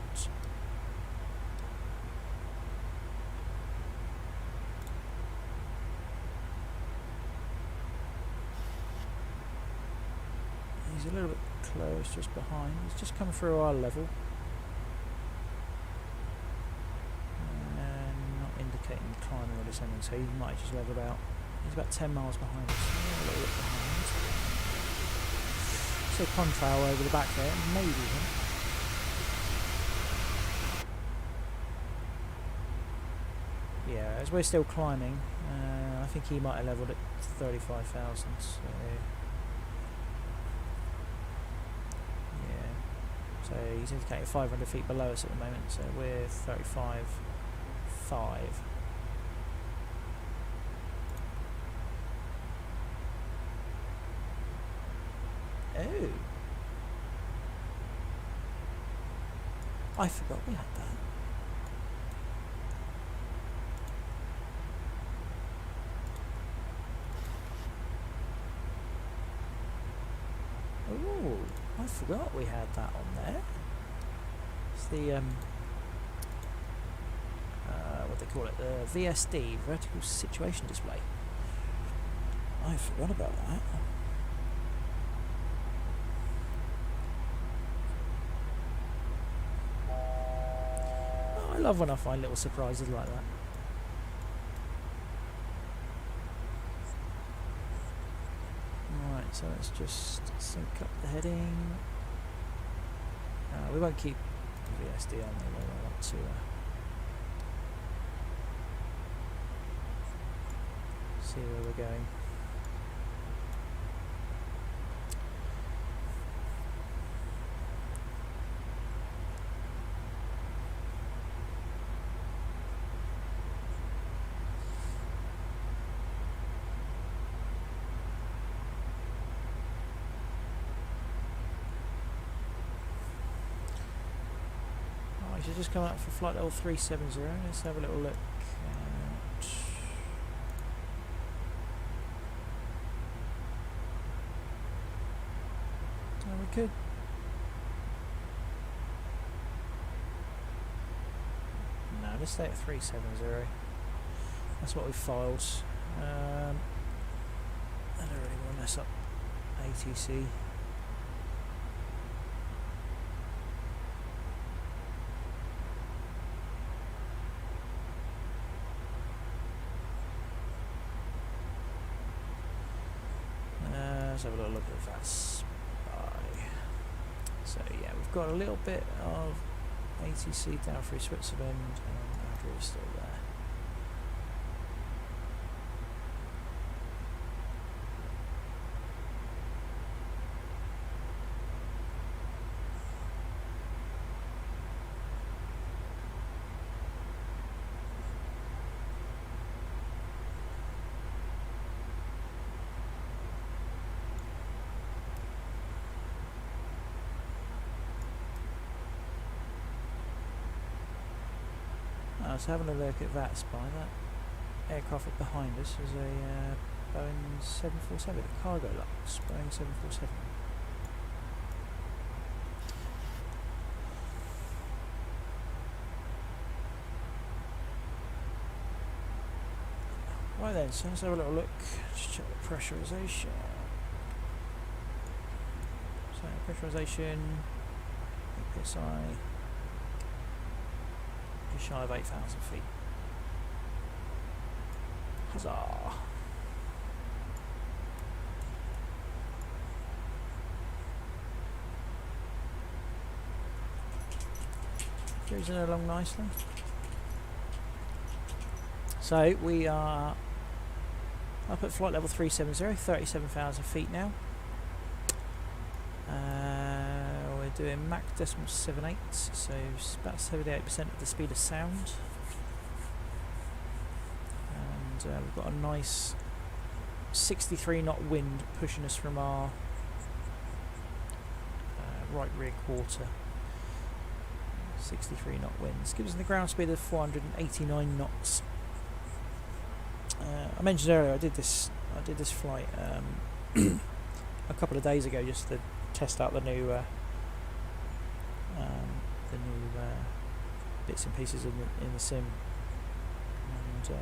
he's a little bit close just behind. He's just coming through our level and not indicating climbing or descending, so he might just level out. He's about 10 miles behind us, a little bit behind. So contrail over the back there, maybe him. Yeah, as we're still climbing, I think he might have levelled at 35,000. So yeah, so he's indicating 500 feet below us at the moment. So we're 35.5. Oh, I forgot we had that. Oh, I forgot we had that on there. It's the what they call it, the VSD, vertical situation display. I forgot about that. I love when I find little surprises like that. Right, so let's just sync up the heading. We won't keep VSD on there, I want to see where we're going. Should just come up for flight level 370. Let's have a little look at we could no, let's stay at 370. That's what we filed. I don't really want to mess up ATC. Let's have a little look at that spy. So yeah, we've got a little bit of ATC down through Switzerland, and Andrew is still there. So having a look at that spy, that aircraft up behind us is a Boeing 747, a cargo lux, Boeing 747. Right then, so let's have a little look, just check the pressurisation. So pressurisation, PSI. Just shy of 8,000 feet. Huzzah! Cruising along nicely. So we are up at flight level 370, 37,000 feet now. We're doing Mach decimal 78, so it's about 78% of the speed of sound. And we've got a nice 63 knot wind pushing us from our right rear quarter. 63 knot winds gives us the ground speed of 489 knots. I mentioned earlier I did this flight a couple of days ago just to test out the new bits and pieces in the sim, and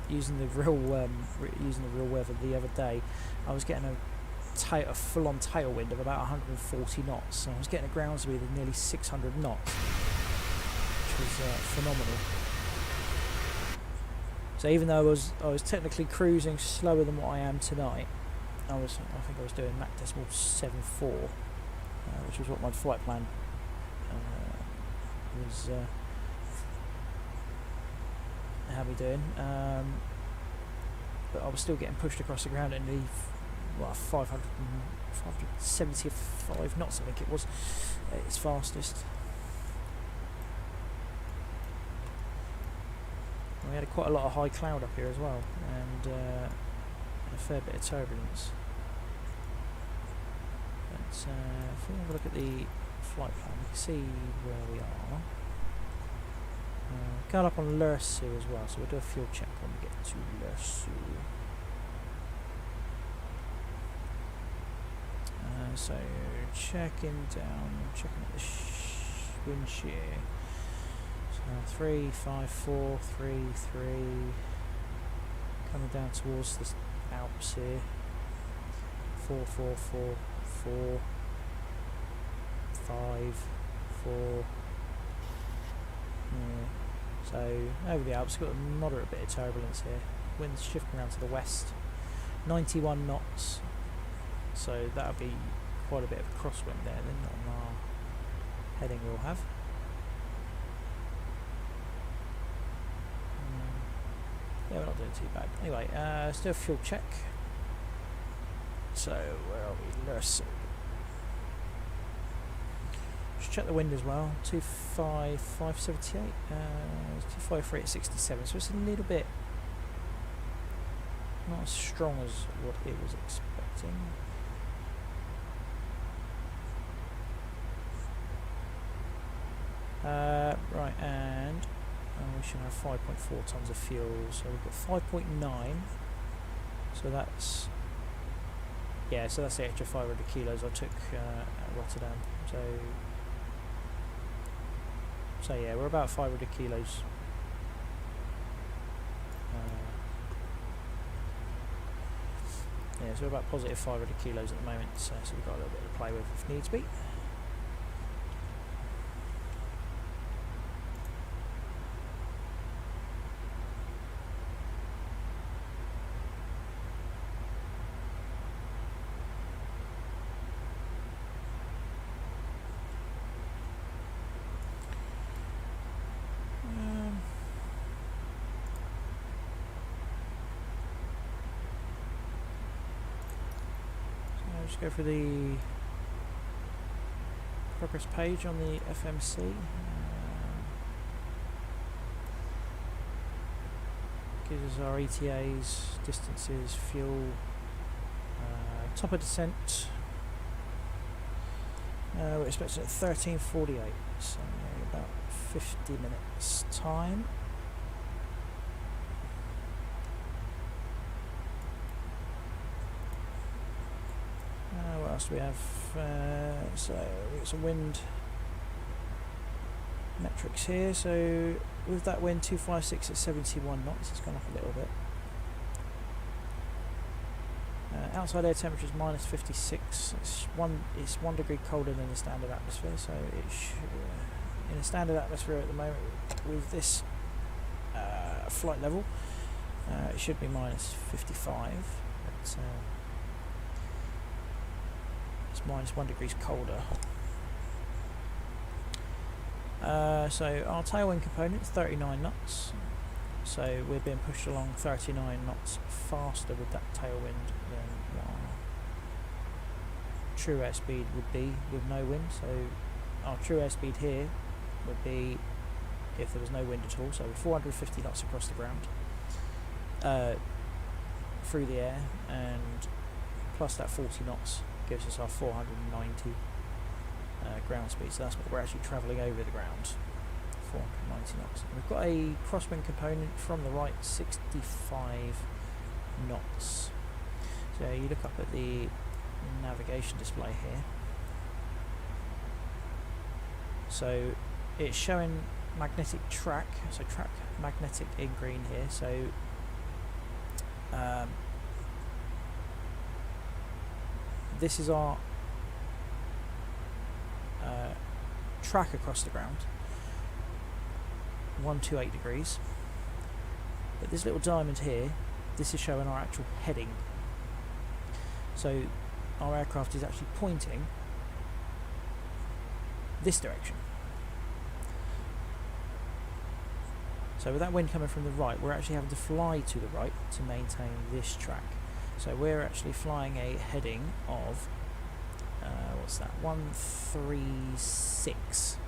using the real weather the other day. I was getting a full-on tailwind of about 140 knots, so I was getting a ground speed of nearly 600 knots, which was phenomenal. So even though I was technically cruising slower than what I am tonight, I think I was doing Mach decimal 74, which was what my flight plan was had me doing. But I was still getting pushed across the ground at nearly 575 knots, I think it was, at its fastest. We had quite a lot of high cloud up here as well, and a fair bit of turbulence. But if we have a look at the flight plan, we can see where we are. Going up on LIRSU as well, so we'll do a fuel check when we get to LIRSU. So checking at the wind shear. So 354, 33, coming down towards the Alps here. 444, 4, 5, 4. So over the Alps, got a moderate bit of turbulence here. Wind's shifting around to the west. 91 knots. so that'll be quite a bit of a crosswind there then on our heading we'll have. Yeah, we're not doing too bad. Anyway, let's do a fuel check. So, where are we? LIRSU. Just check the wind as well. 25578. 253 at 67. So it's a little bit not as strong as what it was expecting. Right, and we should have 5.4 tons of fuel. So we've got 5.9. So that's, yeah, so that's the extra 500 kilos I took at Rotterdam. So yeah, we're about 500 kilos. Yeah, so we're about positive 500 kilos at the moment. So we've got a little bit to play with if needs be. Just go for the progress page on the FMC. Gives us our ETAs, distances, fuel, top of descent. We're expecting at 13:48, so about 50 minutes time. What else do we have? So we've got some wind metrics here. So with that wind 256 at 71 knots, it's gone up a little bit. Outside air temperature is minus 56. It's 1 degree colder than the standard atmosphere. So it's in a standard atmosphere at the moment with this flight level, it should be minus 55. But, it's minus 1 degrees colder. So our tailwind component is 39 knots. So we're being pushed along 39 knots faster with that tailwind than what our true airspeed would be with no wind. So our true airspeed here would be if there was no wind at all. So 450 knots across the ground, through the air, and plus that 40 knots gives us our 490 ground speed. So that's what we're actually travelling over the ground. 490 knots. We've got a crosswind component from the right, 65 knots. So you look up at the navigation display here. So it's showing magnetic track, so track magnetic in green here. So this is our track across the ground, 128 degrees. But this little diamond here, this is showing our actual heading. So our aircraft is actually pointing this direction. So with that wind coming from the right, we're actually having to fly to the right to maintain this track. So we're actually flying a heading of what's that? 136.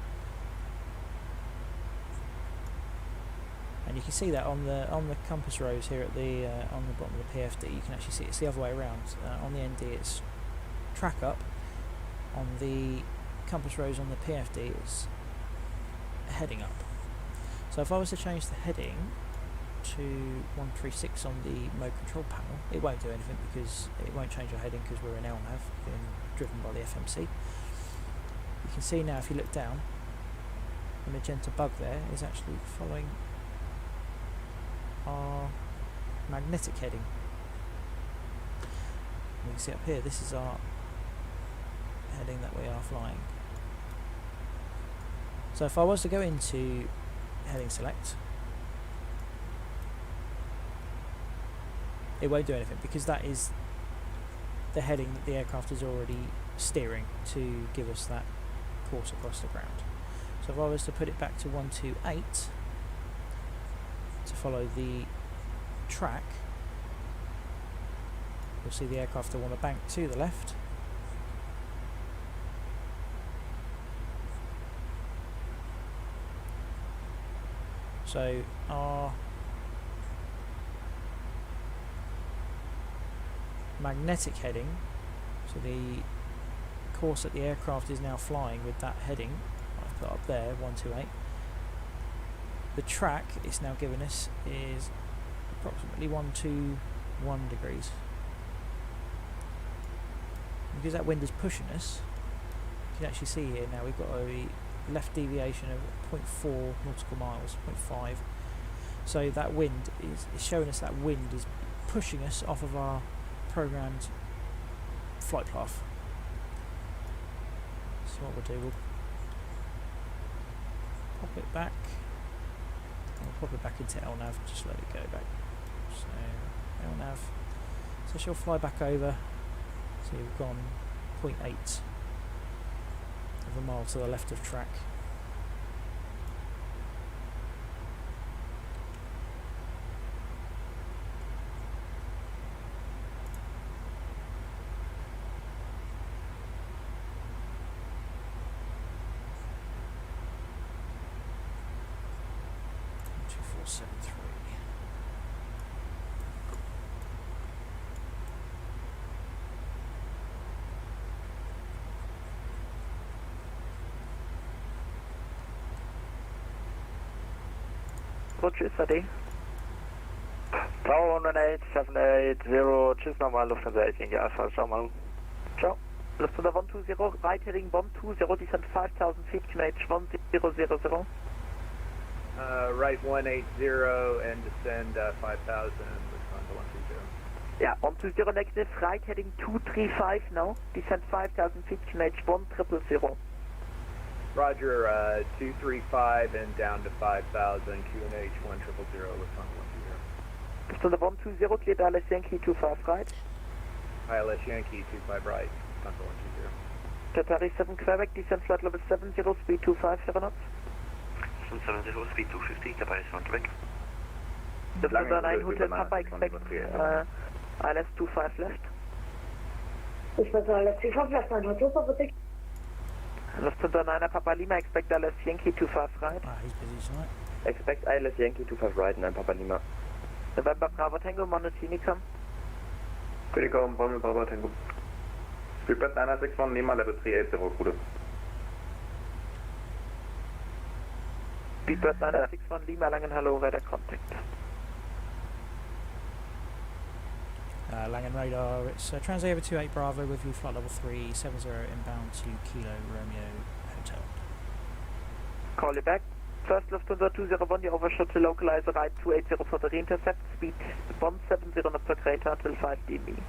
And you can see that on the compass rose here at the on the bottom of the PFD. You can actually see it's the other way around. On the ND it's track up. On the compass rose on the PFD it's heading up. So if I was to change the heading to 136 on the mode control panel, it won't do anything because it won't change our heading because we're in LMAV, being driven by the FMC. You can see now if you look down, the magenta bug there is actually following our magnetic heading. You can see up here, this is our heading that we are flying. So if I was to go into heading select, it won't do anything because that is the heading that the aircraft is already steering to give us that course across the ground. So if I was to put it back to 128 to follow the track, you'll see the aircraft will want to bank to the left. So our magnetic heading, so the course that the aircraft is now flying with that heading, I've put up there, 128, the track it's now giving us is approximately 121 degrees. Because that wind is pushing us, you can actually see here now we've got a left deviation of 0.4 nautical miles, 0.5. So that wind is showing us that wind is pushing us off of our programmed flight path. So what we'll do, we'll pop it back, and we'll pop it back into LNAV, just let it go back. So LNAV, so she'll fly back over, so we've gone 0.8 of a mile to the left of track. Tschüss, Ade. Tower 18780, tschüss nochmal, Lufthansa 18 Alpha, schau mal. Ciao. Lufthansa 120, right heading 120, descent 5000 feet, QNH 1000. Right 180 and descend 5,000, Lufthansa 120. Yeah, 120 negative, right heading 235 now, descent 5000 feet, QNH 1000. Roger, 235 and down to 5,000, QNH 1000, Lufthansa 120. Lufthansa 120, cleared ILS Yankee 25 right. ILS Yankee 25 right, Lufthansa 120. Qatari 7 Quebec, descent flight level 70, speed 257 knots. 70, speed 250, Qatari 7 Quebec. Lufthansa 9 Hotel Papa, expect ILS 25 left. Lufthansa ILS 25 left, 9 Hotel Papa, take. Lufthansa 9 Papa Lima, expect ILS Yankee 25 right. Ah, he's busy tonight. Expect ILS Yankee 25 right, 9 Papa Lima. November Bravo Tango, Monotini Critical, Bravo Bravo Tango. Speedbird 961 Lima, level 380, Kude. Speedbird 961 Lima, Langen, hello, radar contact. Langen radar, it's Transavia 28 Bravo with you, flight level 370 inbound to Kilo Romeo Hotel. Call you back. First Lufthansa 201, you overshot to localize right 280 for the re-intercept, speed 170 knots per crater until 5 dB.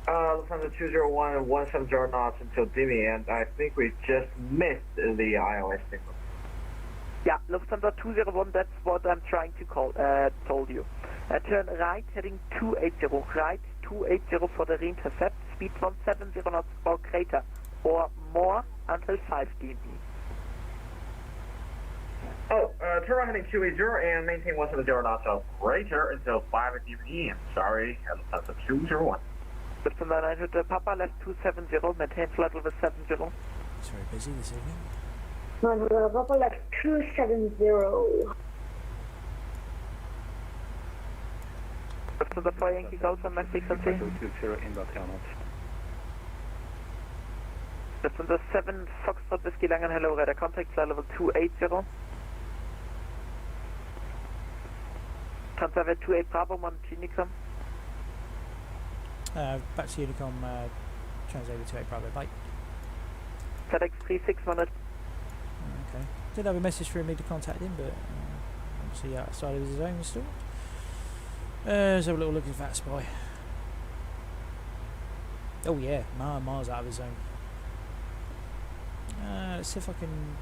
Lufthansa 201 and 170 knots until dB, and I think we just missed the ILS signal. Yeah, Lufthansa 201, that's what I'm trying to call, told you. Turn right, heading 280, right 280 for the re-intercept, speed 170 knots per crater, or more until 5 dB. Oh, turn right heading 280 and maintain 170 knots of greater until 5 dB. I'm sorry, Lufthansa 201. Lufthansa 9 Hotel Papa, left 270, maintain flight level 70. It's very busy this evening. 9 Hotel Papa, left 270. Lufthansa 4 Yankee Golf on my frequency. 20 inbound knots. Lufthansa 7 Foxtrot Whiskey Langen, hello, radar contact, flight level 280. Transavia 28 Bravo, Monotini Back to Unicom, Transavia 28 Bravo, bye. FedEx 3600. Okay. Did have a message for me to contact him, but obviously outside of his zone still. Let's have a little look at that spy. Oh yeah, miles out of his zone. Let's see if I can.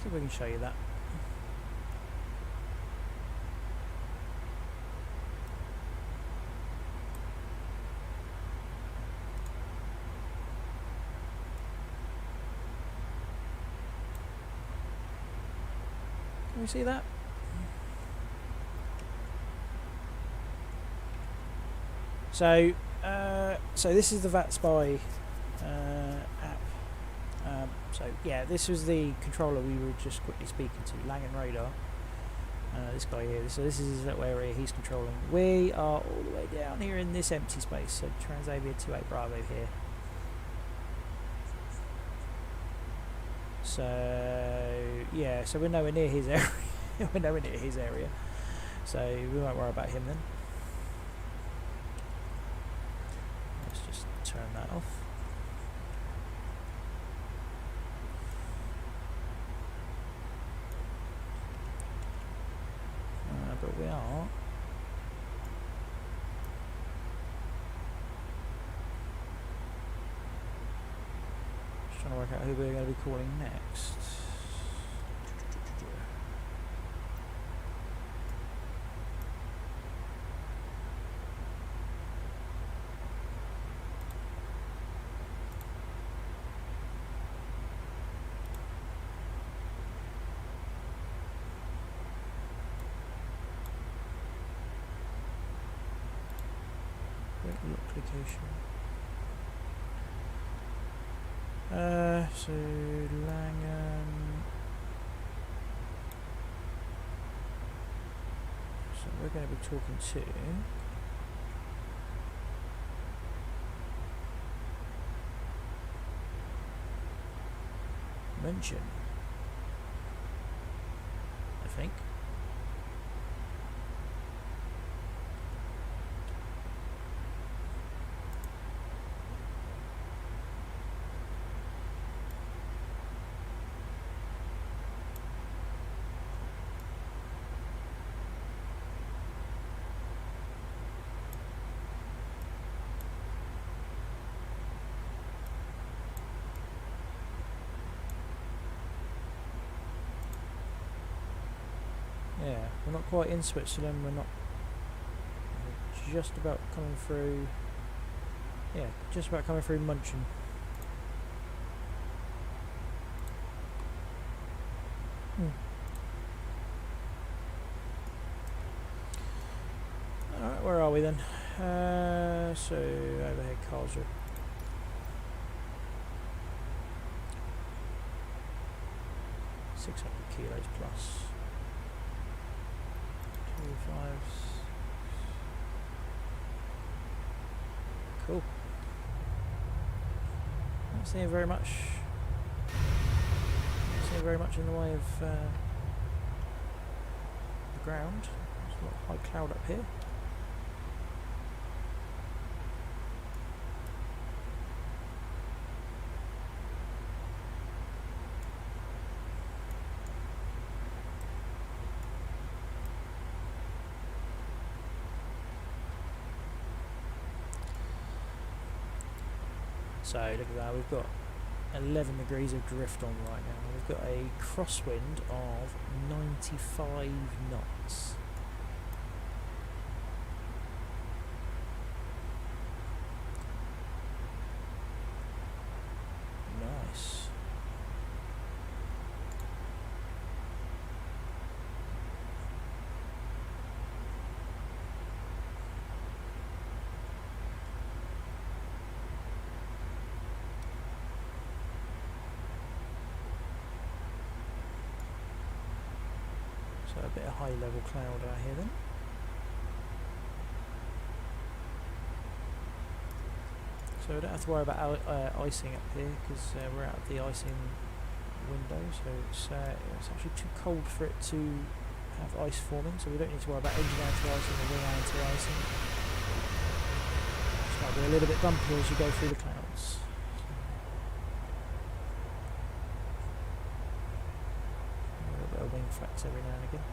see if we can show you that. Can we see that? So, so this is the VATSpy app. So yeah, this was the controller we were just quickly speaking to, Langen Radar. This guy here. So this is his little area he's controlling. We are all the way down here in this empty space. So Transavia 28 Bravo here. So yeah, so we're nowhere near his area. We're nowhere near his area. So we won't worry about him then. Let's just turn that off. But we are just trying to work out who we're going to be calling next. Location. So Langen. So we're going to be talking to München, I think. Yeah, we're not quite in Switzerland, we're just about coming through, yeah, just about coming through München. Alright, where are we then? So, overhead Karlsruhe. kilos plus. 2.5. Cool. Not seeing very much. Not seeing very much in the way of the ground. There's a lot of high cloud up here. So look at that, we've got 11 degrees of drift on right now. We've got a crosswind of 95 knots. Nice. So a bit of high level cloud out here then. So we don't have to worry about icing up here because we're out of the icing window, so it's actually too cold for it to have ice forming, so we don't need to worry about engine anti-icing or wing anti-icing. Just might be a little bit bumpy as you go through the clouds. A little bit of wing flaps every now and again.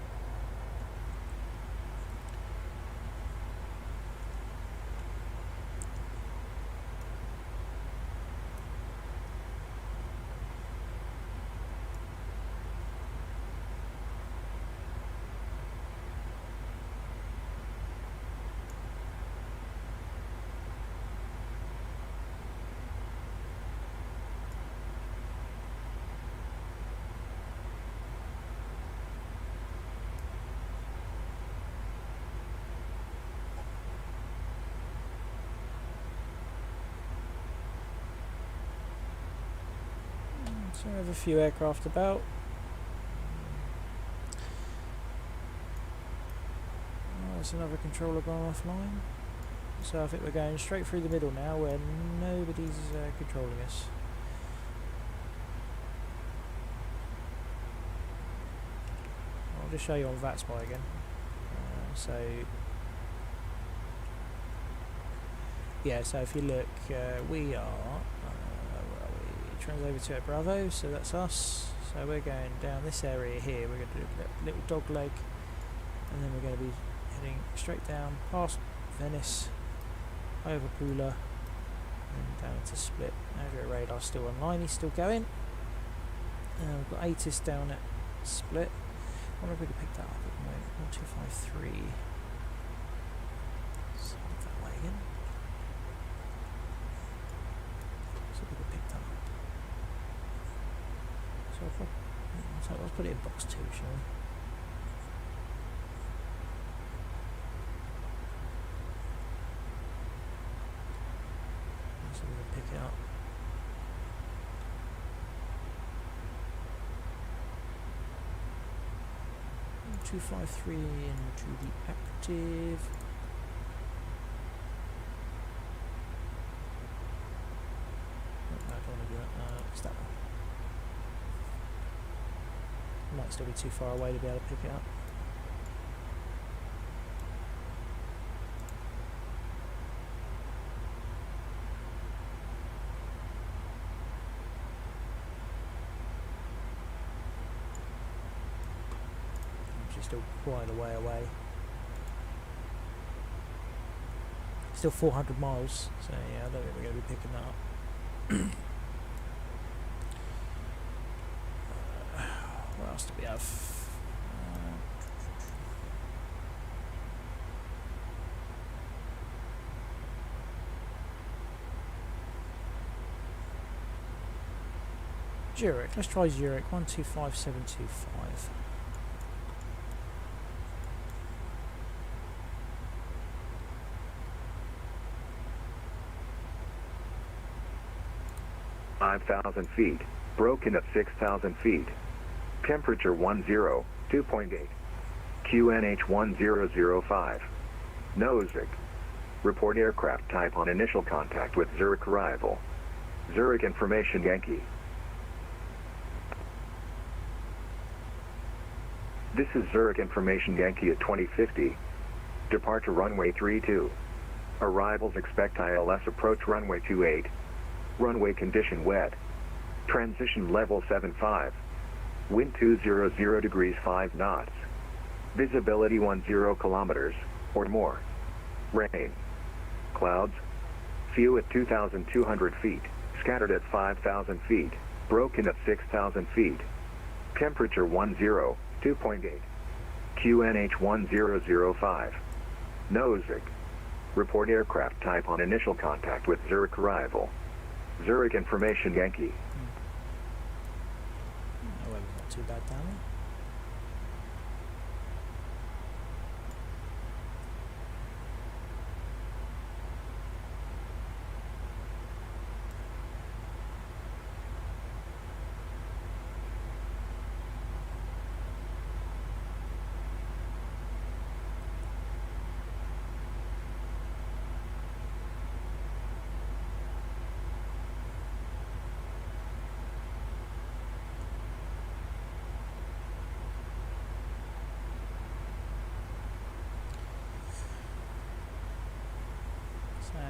So we have a few aircraft about. Oh, there's another controller gone offline. So I think we're going straight through the middle now where nobody's controlling us. I'll just show you on VATSPY again. So if you look, we are, where are we? Transavia 2 at Bravo, so that's us. So we're going down this area here, we're going to do a little dog leg, and then we're going to be heading straight down past Venice, over Pula, and down to Split. Aero radar still online, he's still going. We've got ATIS down at Split. I wonder if we could pick that up at the moment. 1253. So that way again. So we could pick that up. So let's put it in box 2, shall we? So we can pick it up. Two 5-3 into the active. Oh, no, I don't want to do that. It's that one. Might still be too far away to be able to pick it up. Still quite a way away. Still 400 miles, so yeah, I don't think we're going to be picking that up. What else do we have? Zurich, let's try Zurich, 125725. feet, broken at 6,000 feet. Temperature 10, 2.8. QNH 1005. Nozick. Report aircraft type on initial contact with Zurich arrival. Zurich information Yankee. This is Zurich information Yankee at 2050. Departure runway 32. Arrivals expect ILS approach runway 28. Runway condition wet. Transition level 75. Wind 200 degrees 5 knots. Visibility 10 kilometers, or more. Rain. Clouds. Few at 2,200 feet. Scattered at 5,000 feet. Broken at 6,000 feet. Temperature 10, 2.8. QNH 1005. Nozick. Report aircraft type on initial contact with Zurich arrival. Zurich information Yankee. Oh, well, not too bad down there.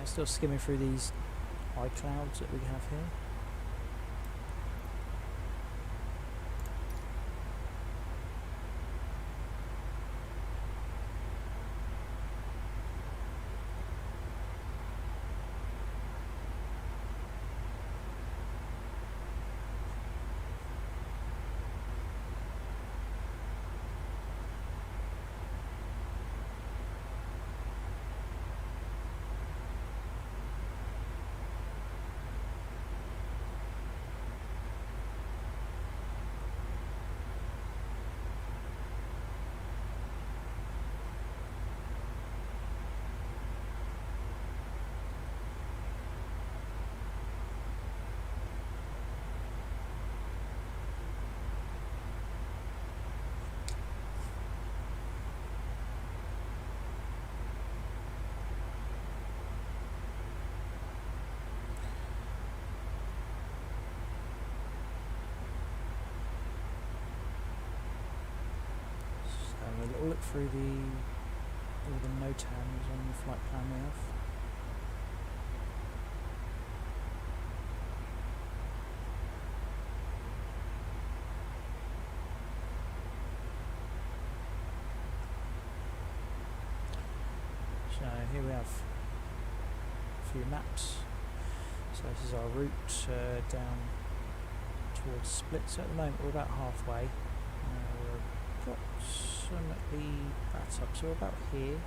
Still skimming through these high clouds that we have here. a little look through all the NOTAMs on the flight plan we have. So here we have a few maps. So this is our route down towards Split. So at the moment we're about halfway. We're approximately BATUB, so we're about here.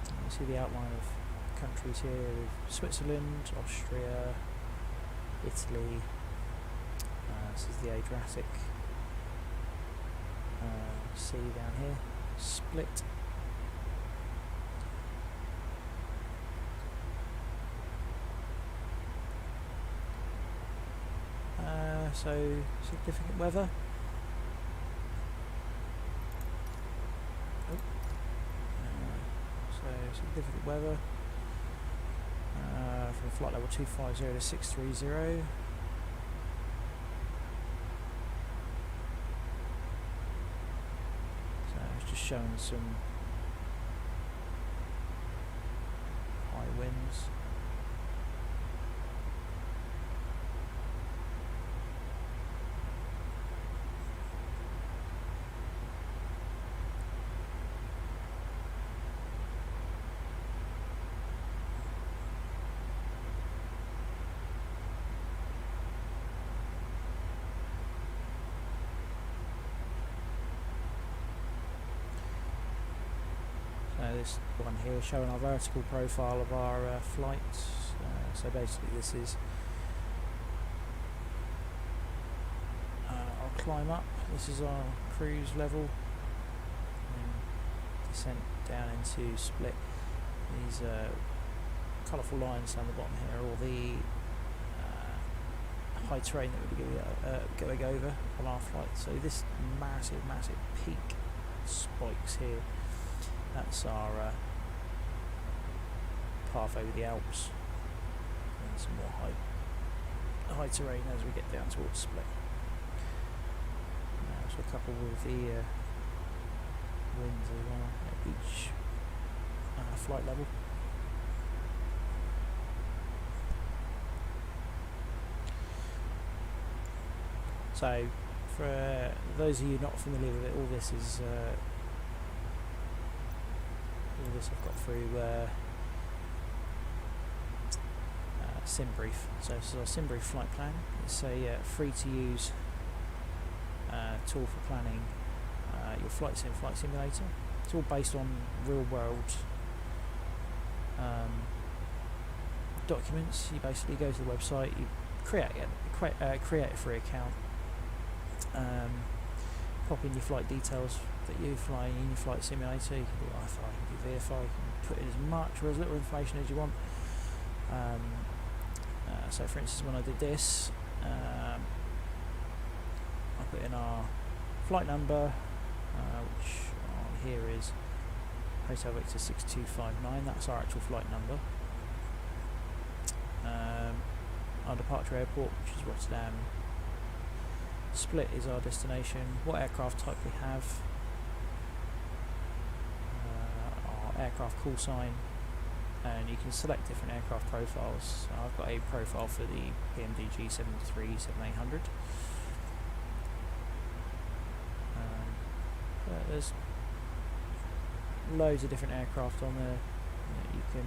You see the outline of countries here with Switzerland, Austria, Italy. This is the Adriatic Sea down here. Split. So significant weather. So significant weather from flight level 250 to 630. So it's just showing some high winds. This one here showing our vertical profile of our flights. So basically this is our climb up, this is our cruise level, and descent down into Split. These colourful lines down the bottom here are all the high terrain that we're going over on our flight. So this massive peak spikes here, that's our path over the Alps, and some more high terrain as we get down towards Split. So coupled with the winds as well at each flight level. So for those of you not familiar with it, all this I've got through SimBrief. So this is our SimBrief flight plan. It's a free to use tool for planning your flight simulator. It's all based on real world documents. You basically go to the website, you create a free account, pop in your flight details that you're flying in your flight simulator. You can do IFI, you can do VFI, you can put in as much or as little information as you want. So for instance, when I did this, I put in our flight number, which on here is Hotel Victor 6259, that's our actual flight number. Our departure airport, which is Rotterdam. Split is our destination, what aircraft type we have, our aircraft call sign, and you can select different aircraft profiles. So I've got a profile for the PMDG 737-800. There's loads of different aircraft on there that you can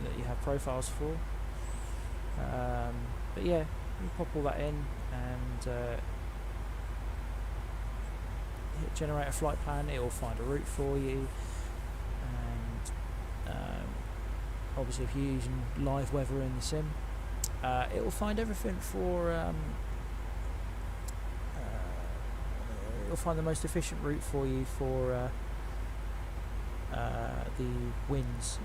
that you have profiles for. But yeah, you pop all that in and hit generate a flight plan. It will find a route for you, and obviously if you're using live weather in the sim, it will find everything for it'll find the most efficient route for you for the winds,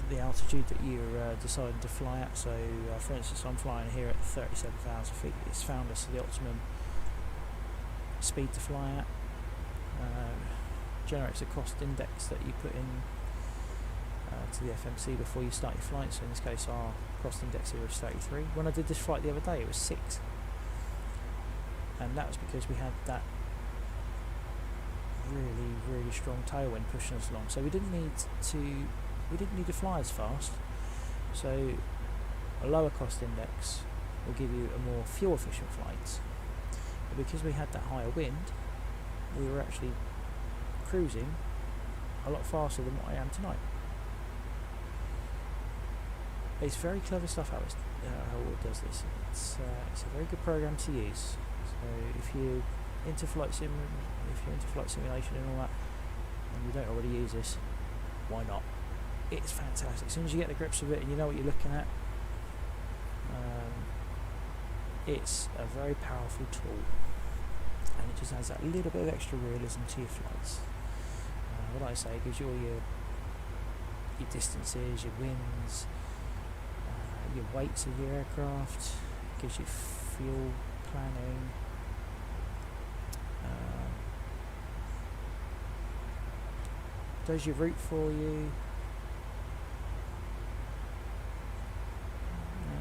the altitude that you're deciding to fly at. So for instance, I'm flying here at 37,000 feet. It's found us the optimum speed to fly at. Generates a cost index that you put in to the FMC before you start your flight. So in this case our cost index here is 33. When I did this flight the other day it was 6, and that was because we had that really strong tailwind pushing us along. So we didn't need to fly as fast. So a lower cost index will give you a more fuel efficient flight. But because we had that higher wind, we were actually cruising a lot faster than what I am tonight. It's very clever stuff how it does this. It's a very good program to use. So if you're into flight simulation and all that, and you don't already use this, why not? It's fantastic. As soon as you get the grips of it and you know what you're looking at, it's a very powerful tool, and it just adds that little bit of extra realism to your flights. What I say, it gives you all your distances, your winds, your weights of your aircraft, gives you fuel planning, does your route for you,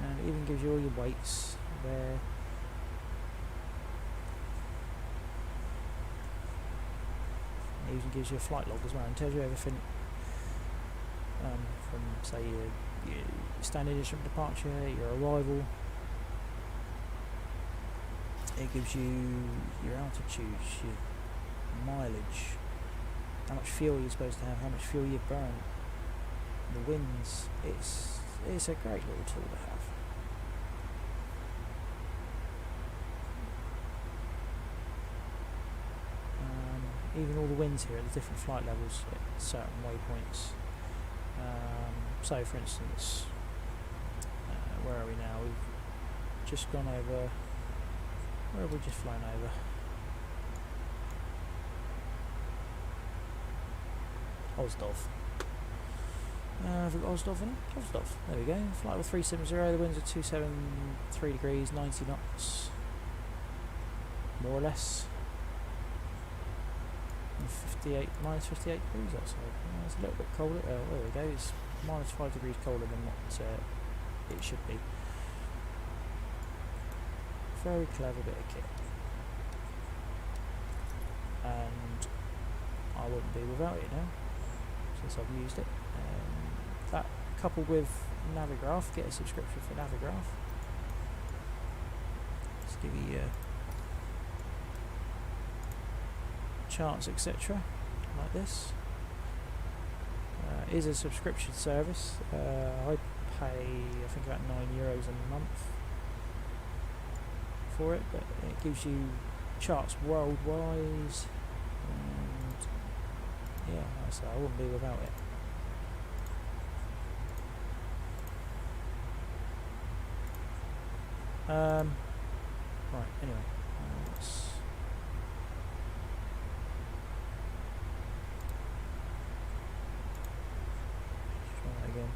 and even gives you all your weights there. It even gives you a flight log as well and tells you everything from, say, your standing instrument departure, your arrival. It gives you your altitudes, your mileage, how much fuel you're supposed to have, how much fuel you've burned, the winds. It's a great little tool to have. Even all the winds here at the different flight levels at certain waypoints. So for instance, where are we now? We've just gone over, where have we just flown over? OSDOV. Have we got OSDOV in it? OSDOV, there we go. Flight level 370, the winds are 273 degrees, 90 knots, more or less. minus 58 degrees outside. It's a little bit colder. There we go. It's minus 5 degrees colder than what it should be. Very clever bit of kit, and I wouldn't be without it now since I've used it. That coupled with Navigraph, get a subscription for Navigraph. Let's give you charts, etc. like this. Is a subscription service. I pay, I think, about €9 a month for it, but it gives you charts worldwide, and yeah, like I say, I wouldn't be without it. Right, anyway, let's try that again.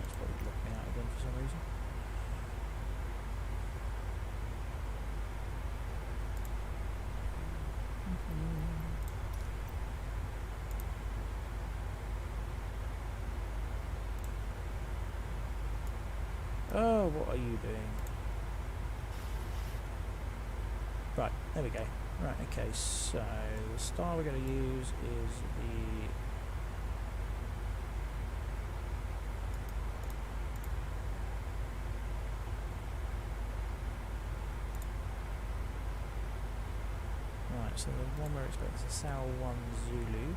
It's probably locked me out again for some reason. Oh, what are you doing? Right, there we go. Right, okay, so the style we're going to use is the so the one we're expecting is a Sal 1 Zulu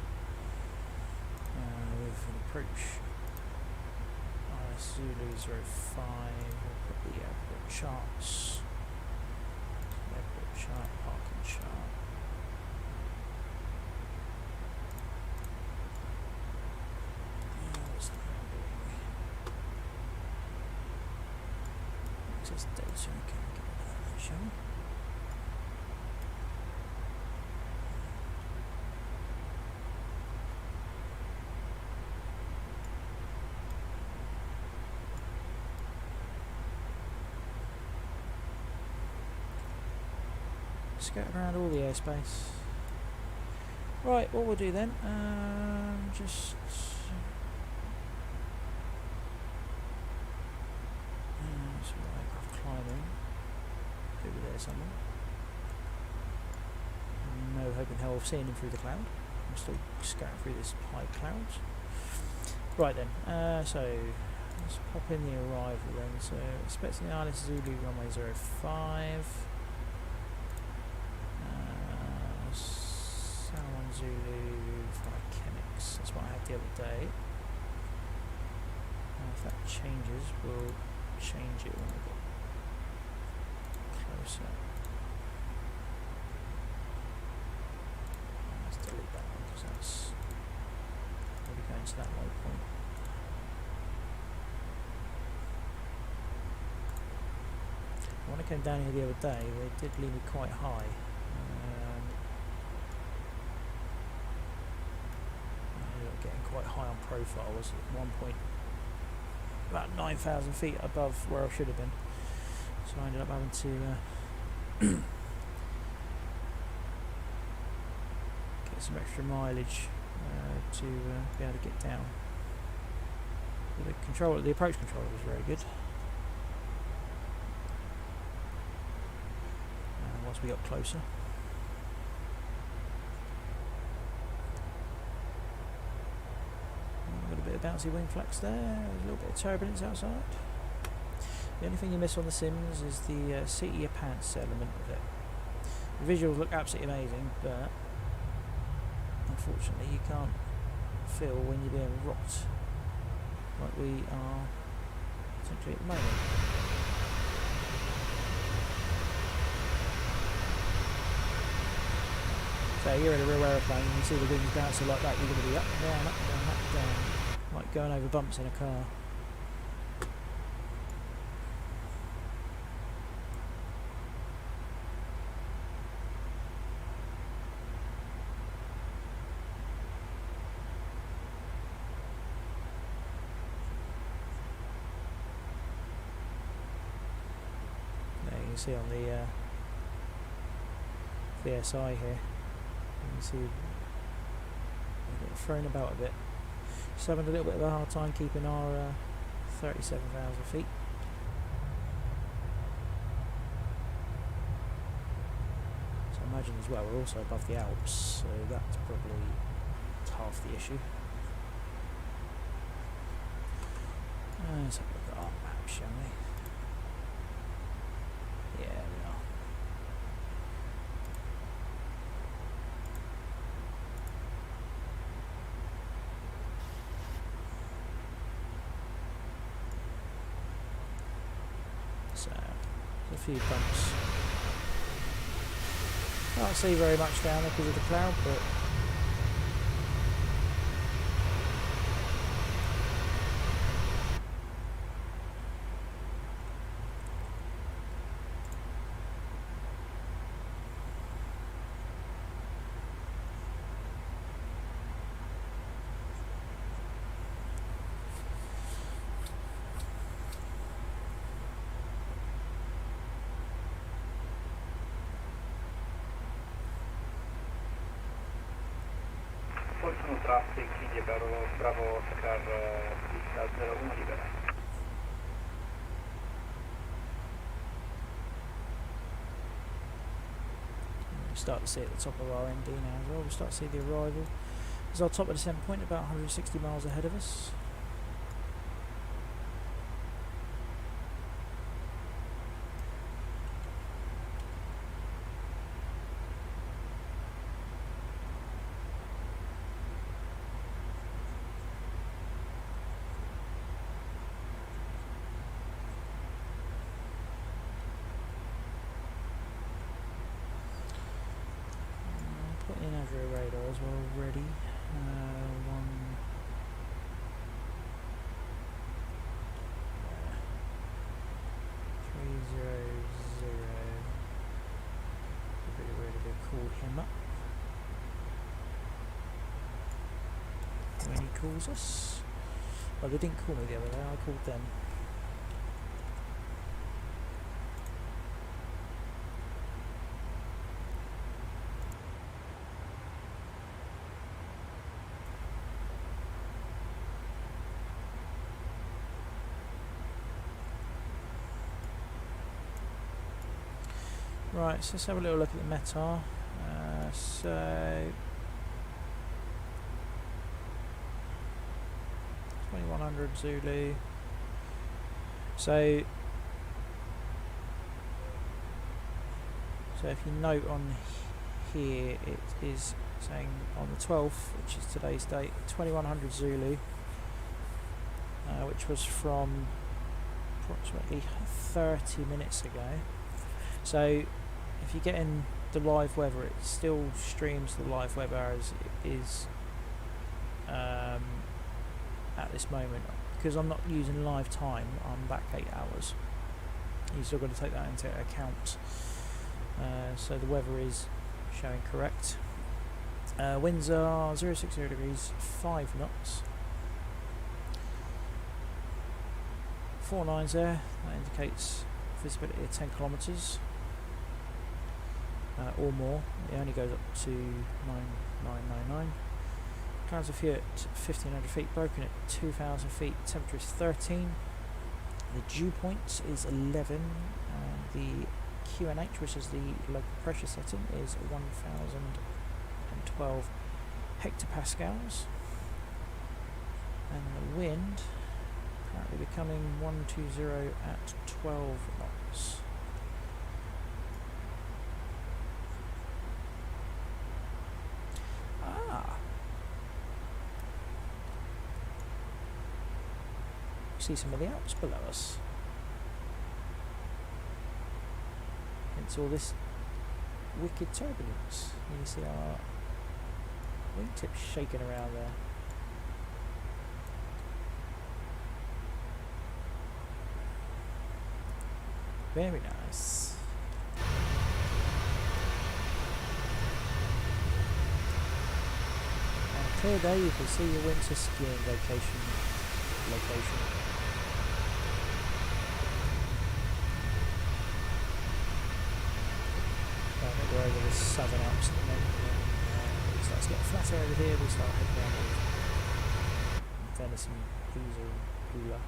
with an approach Zulu 05. We'll put the airport charts, airport chart, parking chart. What's the access data? Okay, get rid of that, shall we? Scatter around all the airspace. Right, what we'll do then, just there somewhere. No hope in hell of seeing him through the cloud. I'm still scouting through this high cloud. Right then, so let's pop in the arrival then. So expecting the ILS Zulu runway 05. Salmon Zulu flight chemics. That's what I had the other day. If that changes, we'll change it when we get closer. Let's delete that one because that's maybe going to that low point. When I came down here the other day, they did leave me quite high. Getting quite high on profile, was at one point about 9,000 feet above where I should have been, so I ended up having to get some extra mileage to be able to get down. But the approach controller was very good. Once we got closer. Got a bit of bouncy wing flaps there, a little bit of turbulence outside. The only thing you miss on the sims is the seat of your pants element of it. The visuals look absolutely amazing, but unfortunately you can't feel when you're being rocked like we are essentially at the moment. So you're in a real aeroplane and you see the wings bouncing like that, you're going to be up and down, up and down, up and down, like going over bumps in a car. There you can see on the VSI here. You can see we get thrown about a bit. Just having a little bit of a hard time keeping our 37,000 feet. So I imagine as well we're also above the Alps, so that's probably half the issue. Let's have a look at our map, shall we? Yeah, we are. So, a few bumps. Can't see very much down there because of the cloud, but Ultimo traffic, India Bravo Oscar, pista 01 libera. we start to see at the top of our ND now as well. We start to see the arrival. This is our top of descent point, about 160 miles ahead of us. Putting in over a radar as well already. 300. Pretty ready to call him up when he calls us. Well, they didn't call me the other day, I called them. Right, so let's have a little look at the METAR. So 2100 Zulu. So if you note on here, it is saying on the 12th, which is today's date, 2100 Zulu, which was from approximately 30 minutes ago. So if you get in the live weather, it still streams the live weather as it is at this moment. Because I'm not using live time, I'm back 8 hours. You've still got to take that into account. So the weather is showing correct. Winds are 060 degrees, 5 knots. 4 lines there, that indicates visibility of 10 kilometres or more. It only goes up to 9999. Clouds of few at 1500 feet, broken at 2000 feet, temperature is 13. The dew point is 11, and the QNH, which is the local pressure setting, is 1012 hectopascals, and the wind apparently becoming 120 at 12 knots. See some of the Alps below us. It's all this wicked turbulence. You see our wingtips shaking around there. Very nice. On a clear day you can see your winter skiing location. We're over the southern Alps at the moment, and then it starts to get flatter over here. We start heading down with Venice and Pisa and Pula.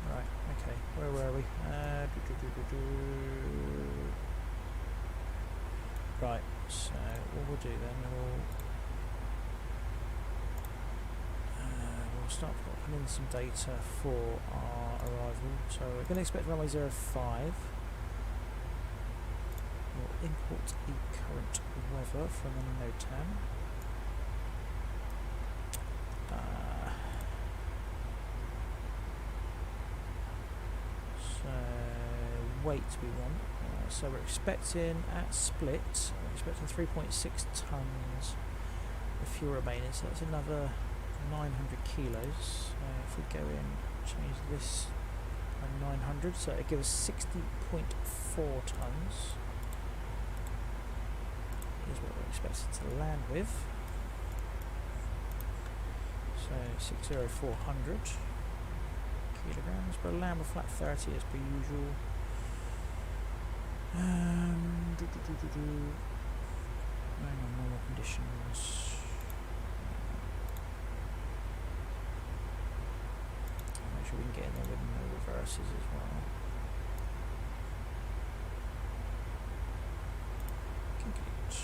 Right, okay, where were we? Right, so what we'll do then, we'll start putting in some data for our arrival. So we're going to expect runway 05. We'll import the current weather from the NOTAM. Weight we want, so we're expecting at split, we're expecting 3.6 tons of fuel remaining, so that's another 900 kilos. If we go in, change this by 900, so it gives us 60.4 tons is what we're expected to land with. So 60400 kilograms, but land with flat 30 as per usual. Going on normal conditions. Make sure we can get in there with no reverses as well. Complete.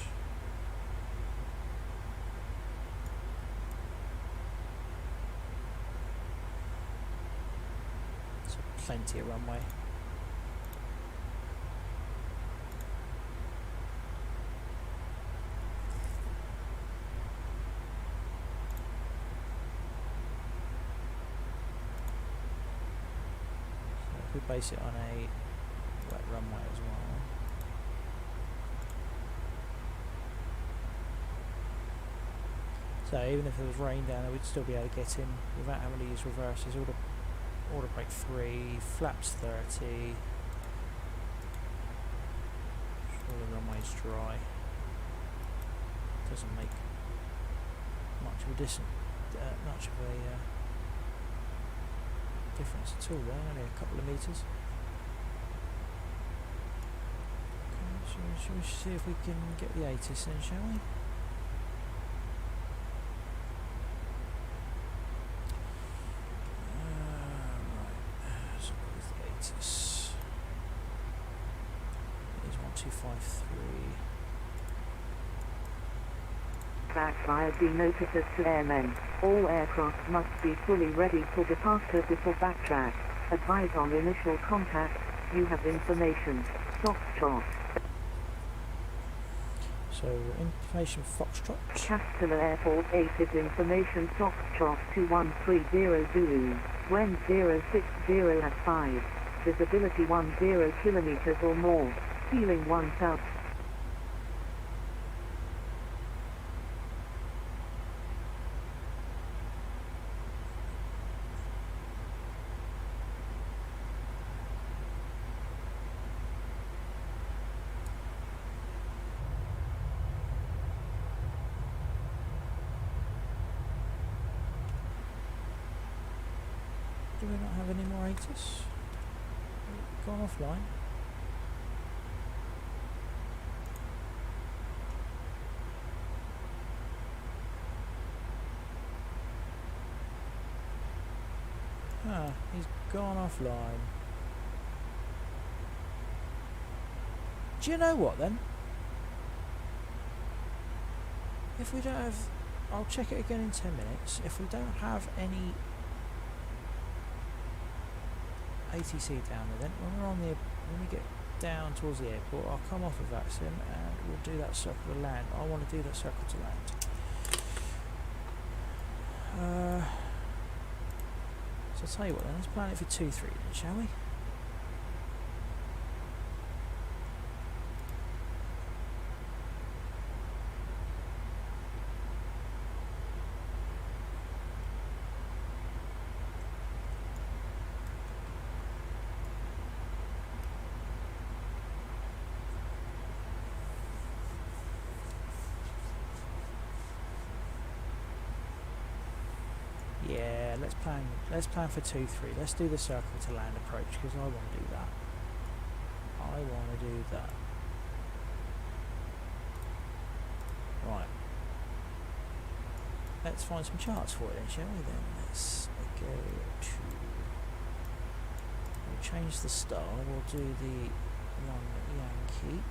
So plenty of runway. We base it on a wet runway as well. So even if there was rain down there, we'd still be able to get in without having to use reverses. Order brake 3, flaps 30. Sure the runway's dry. Doesn't make much of a difference at all there, only a couple of meters. shall we see if we can get the ATIS in, shall we? Right, so where's the ATIS? It is 1253. Back via D notices to airmen. All aircraft must be fully ready for departure before backtrack. Advise on initial contact. You have information. Foxtrot. So information Foxtrot. Castellar Airport 8 is information Foxtrot 2130 Zulu. Wind 060 at 5. Visibility 10 kilometers or more. Ceiling 1 south. Do we not have any more ATIS? Gone offline. Ah, he's gone offline. Do you know what then? If we don't have... I'll check it again in 10 minutes. If we don't have any ATC down there, then when we're on the, when we get down towards the airport, I'll come off of VACSIM and we'll do that circle to land. I want to do that circle to land. So I'll tell you what then, let's plan it for 2-3 then, shall we? Yeah, let's plan for 2-3. Let's do the circle to land approach because I want to do that. I want to do that. Right. Let's find some charts for it then, shall we then? Let's go to... We'll change the style. We'll do the 1 Yankee.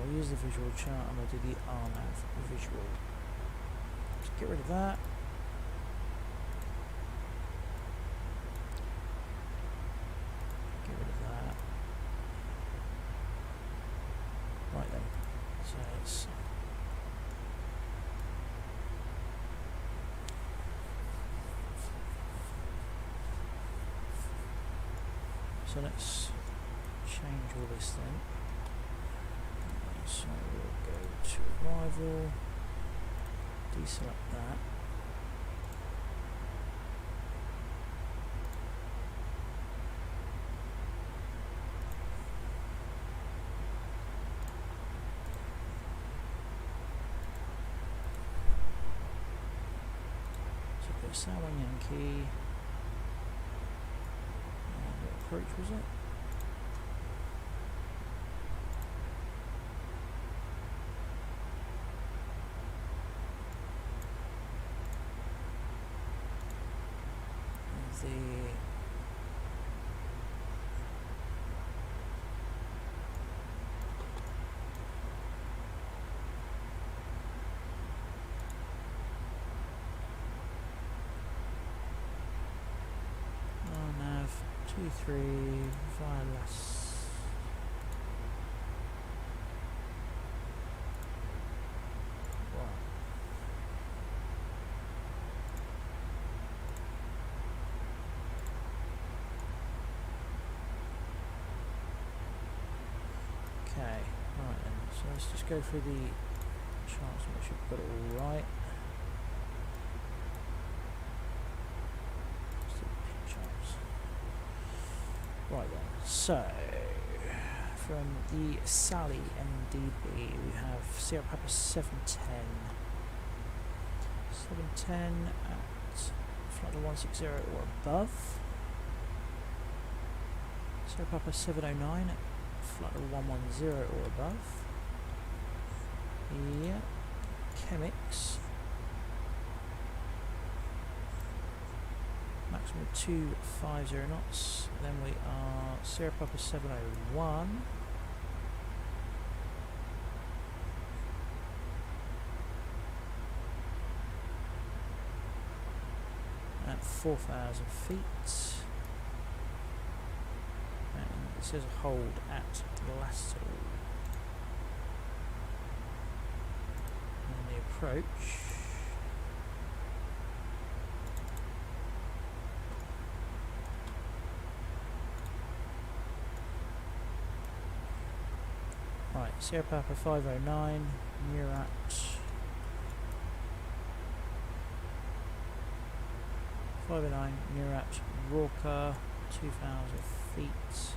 We'll use the visual chart and we'll do the RNAV visual. Just get rid of that. Get rid of that. Right then. So let's change all this then. So we'll go to arrival, deselect that. So go Sour Yankee. What approach was it? Nav 2-3 via last. Okay, right then, so let's just go through the charts and make sure we've got it all right. Let's do the charts. Right then, so from the Sally MDB, we have Sierra Papa 710. 710 at flight level 160 or above. Sierra Papa 709 at flight level 110 or above. Yeah. CEBIX. Maximum 250 knots. Then we are Sierra Papa 701. At 4,000 feet. And it says hold at LIRSU. And the approach. Right, Sierra Papa 509, you're at 509, you're at Rorca, 2,000 feet.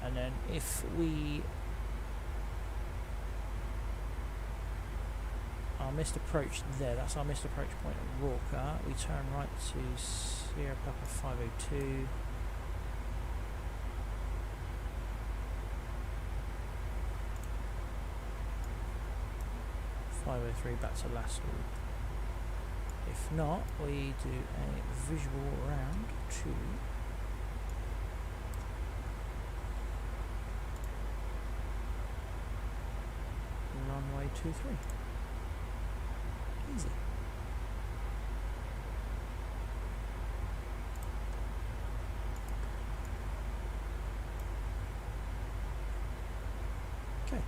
And then if we our missed approach there, that's our missed approach point at Rorca, we turn right to Sierra Papa 502. Back to LIRSU. If not, we do a visual round to runway 23. Easy. Okay.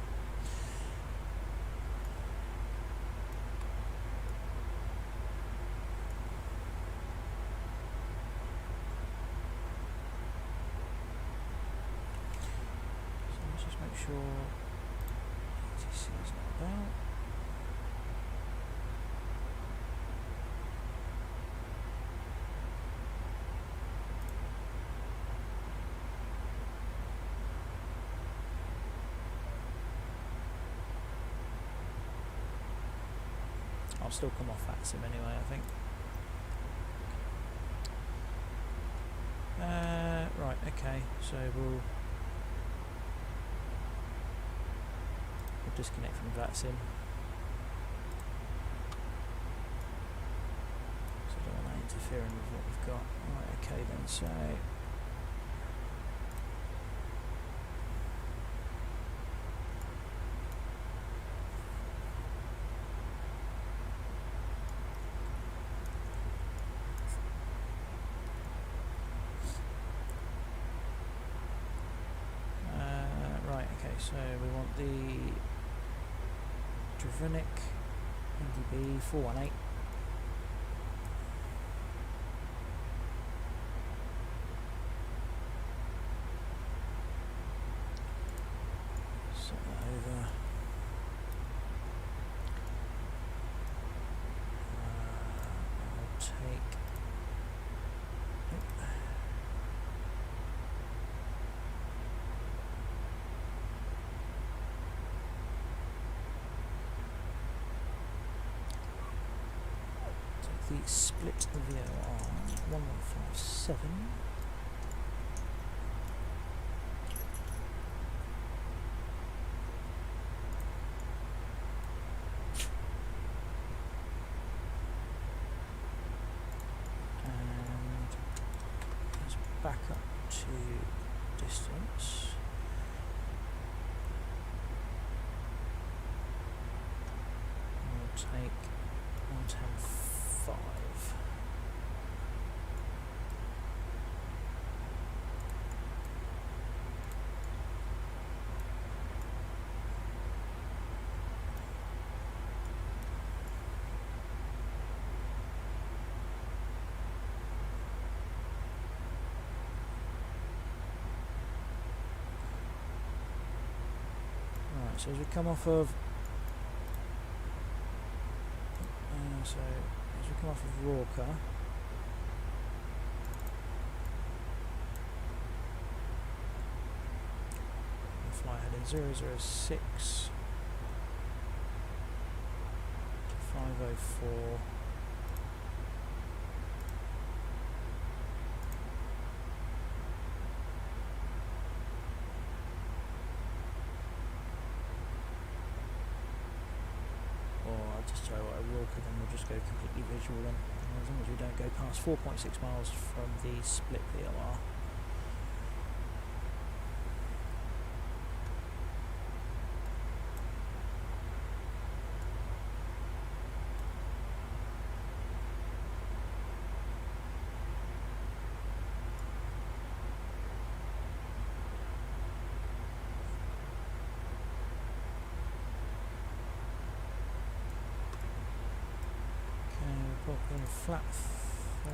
Make sure ATC is not about. I'll still come off AXIM anyway, I think. Right, okay, so we'll disconnect from VATSIM. So I don't want that interfering with what we've got. Right, okay then, so right, okay, so we want the Drivenic NDB 418. Set that over. I'll take. The split VOR 1157. And let's back up to distance. And we'll take 110.5. Right, so as we come off of come off of Rorca, fly heading 006 504. Or I'll just tell you what, I will, because then we'll just go completely visual then, as long as we don't go past 4.6 miles from the split VLR. Flat 30.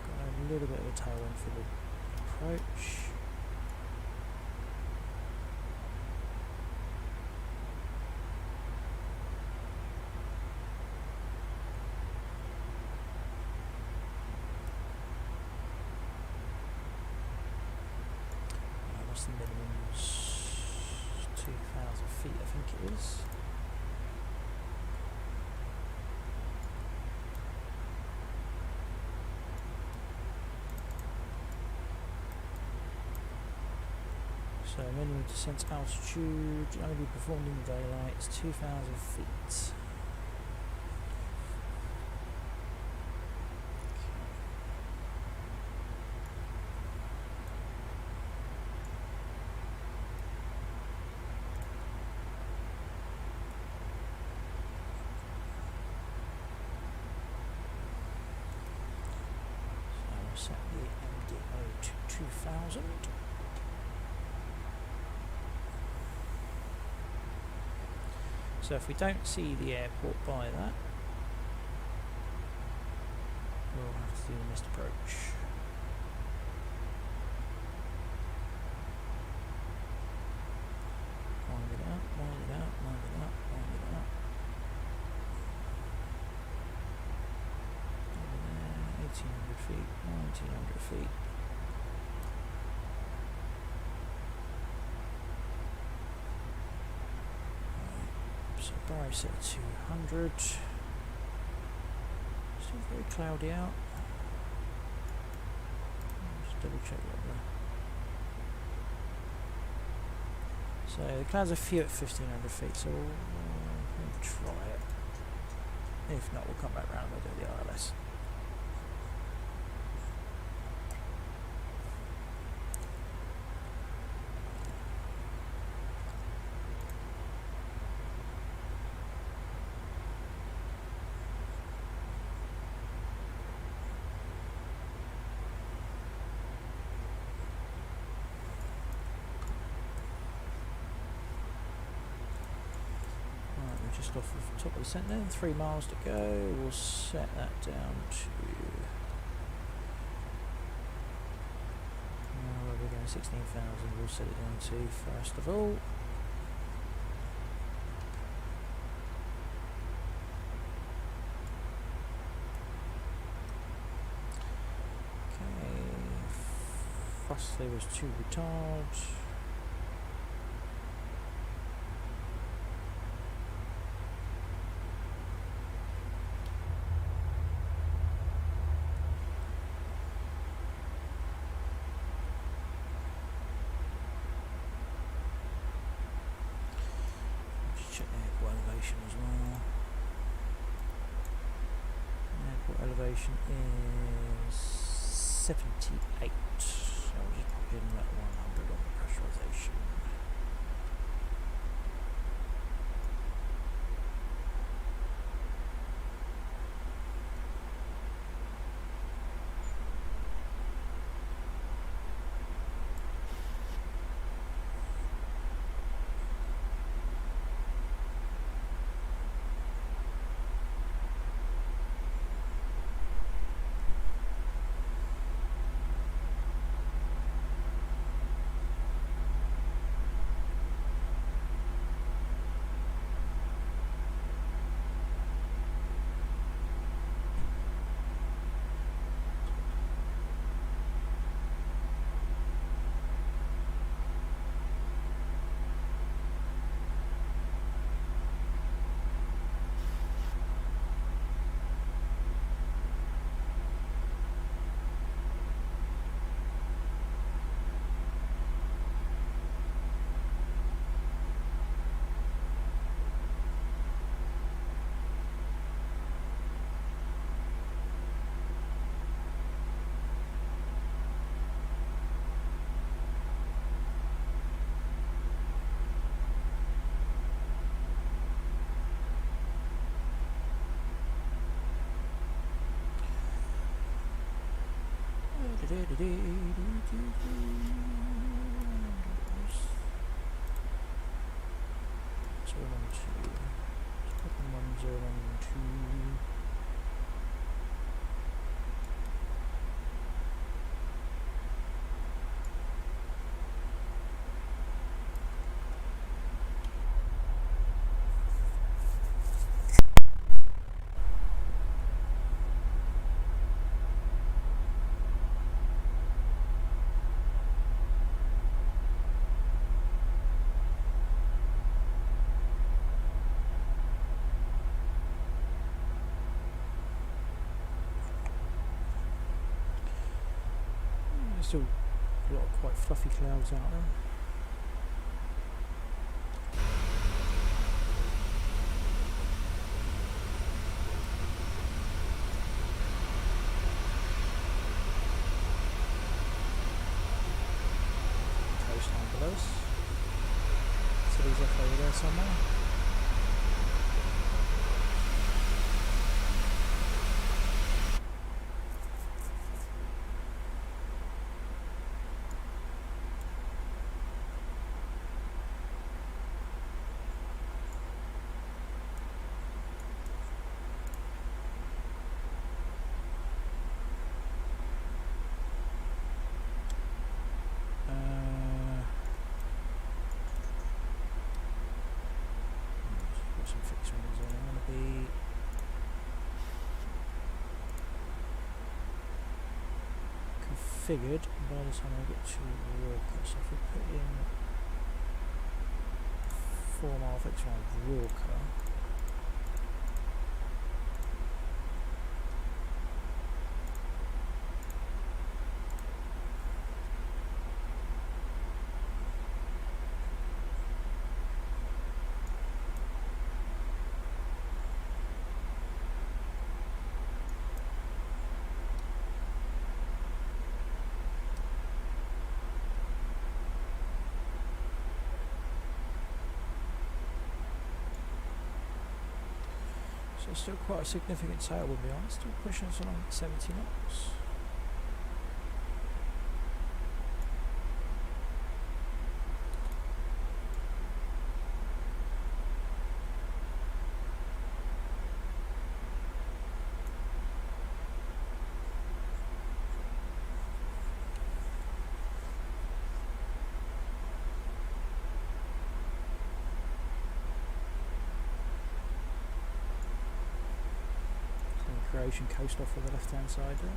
Got a little bit of a tailwind for the approach. What's the minimums? 2,000 feet, I think it is. So minimum descent altitude only be performed in daylight is 2,000 feet. So we'll set the MDO to 2,000. So if we don't see the airport by that, we'll have to do the missed approach. Wind it out, wind it out, wind it out, wind it out. Over there, 1,800 feet, 1,900 feet. So Barrow set 200. Still very cloudy out. Just double check that there. So the clouds are few at 1,500 feet, so we'll try it. If not, we'll come back round and we'll do the ILS. Just off the top of the descent then, 3 miles to go. We'll set that down to where we're going, 16,000. We'll set it down to first of all. Okay, thrust levers to retard. Check the airport elevation as well. Airport elevation is 78. So I'll just put in that 100 on the pressurization. Still a lot of quite fluffy clouds out there. Coastline below us. City's off over there somewhere. Some fixed wings on. I'm going to be configured by the time I get to Walker. So if we put in 4 mile fixed wing Walker, so still quite a significant tail will be on, still pushing us along at 70 knots. Croatian coast off on the left hand side there.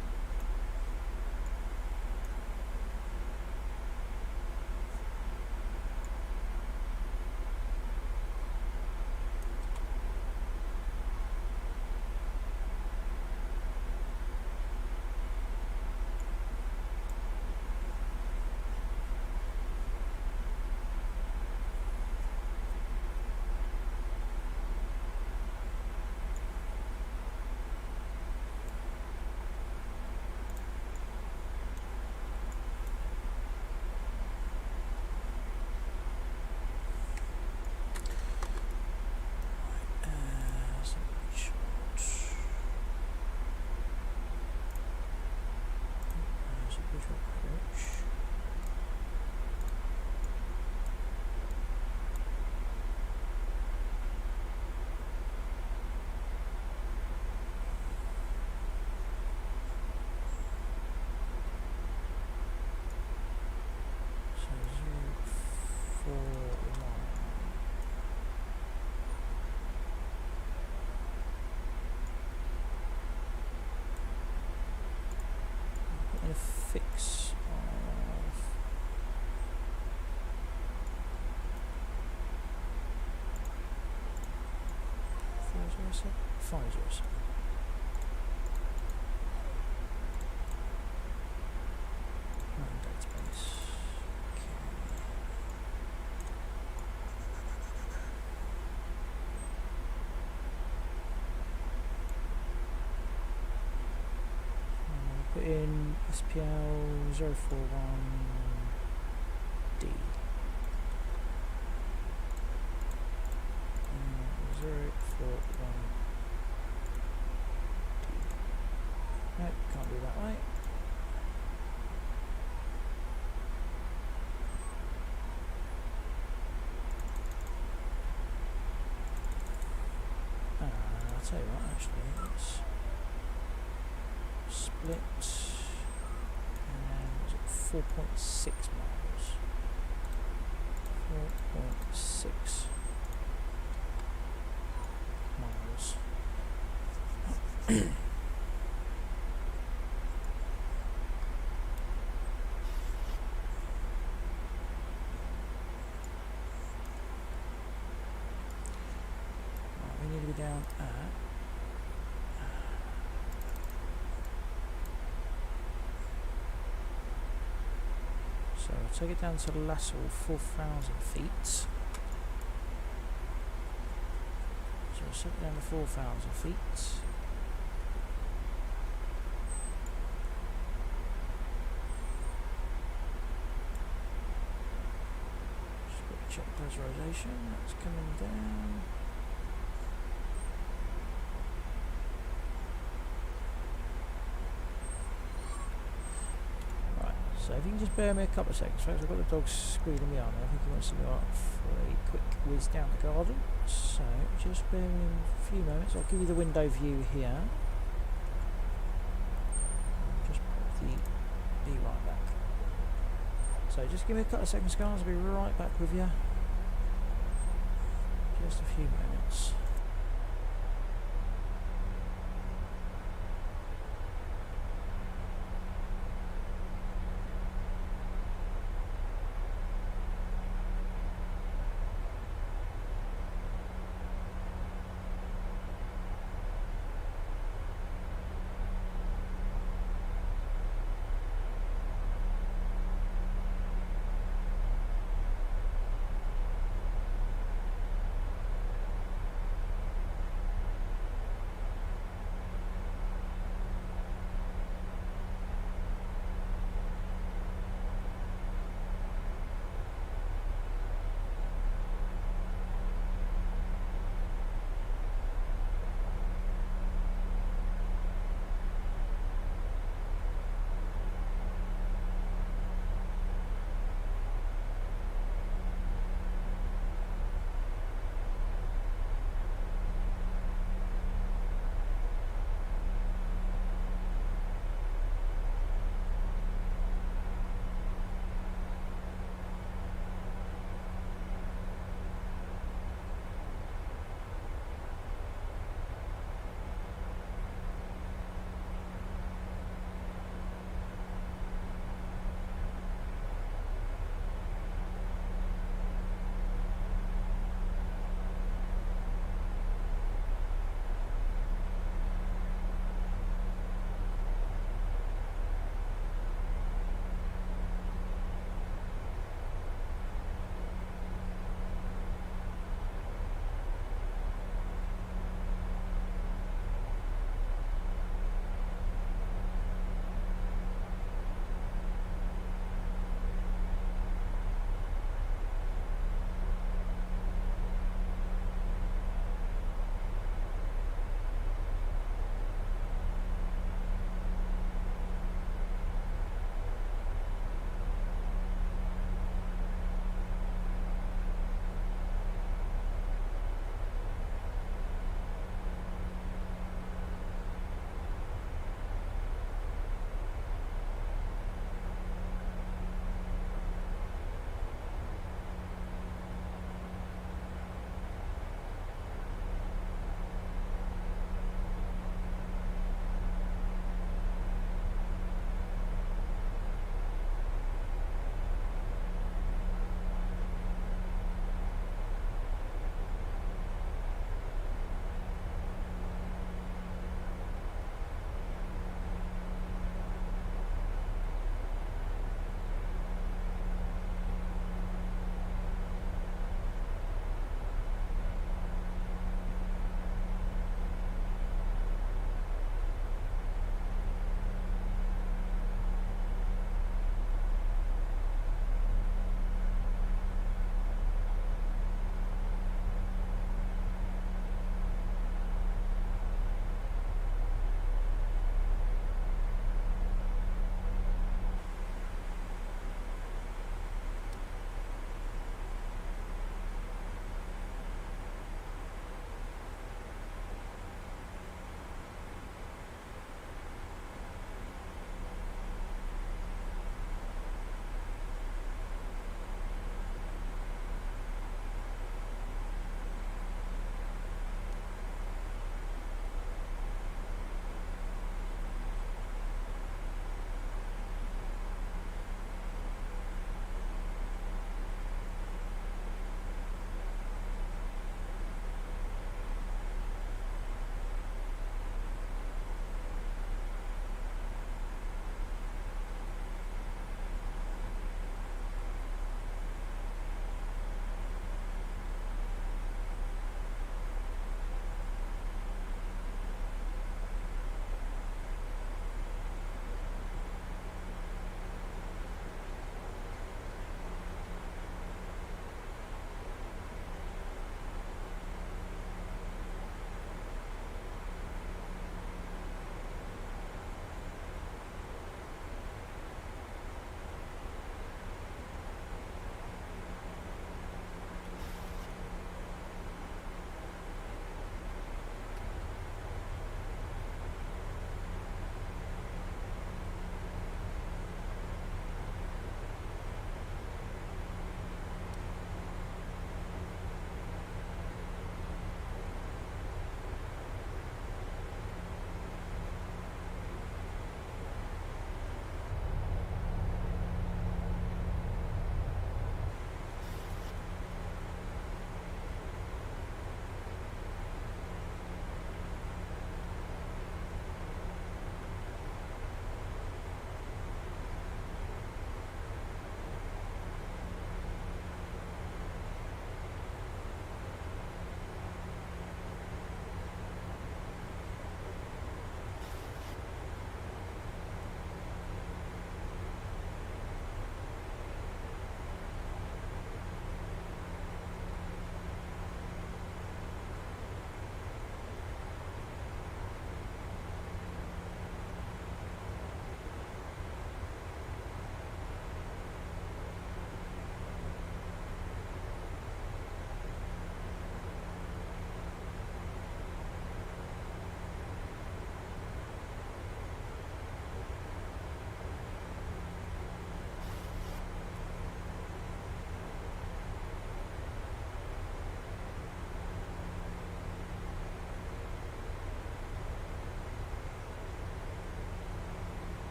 Fix of 407 507. Database. Put in SPL 041D. 041D. No, can't do that way. tell you what, actually, let's split, and then was it 4.6 miles? 4.6 miles. Right, we need to be down at so I'll take it down to LIRSU 4,000 feet. So we'll set it down to 4,000 feet. Just got to check pressurization, that's coming down. So if you can just bear me a couple of seconds, folks, I've got the dog squealing me on. I think he wants to go out for a quick whiz down the garden. So just bear me a few moments. I'll give you the window view here. Just put the right back. So just give me a couple of seconds, guys. I'll be right back with you. Just a few moments.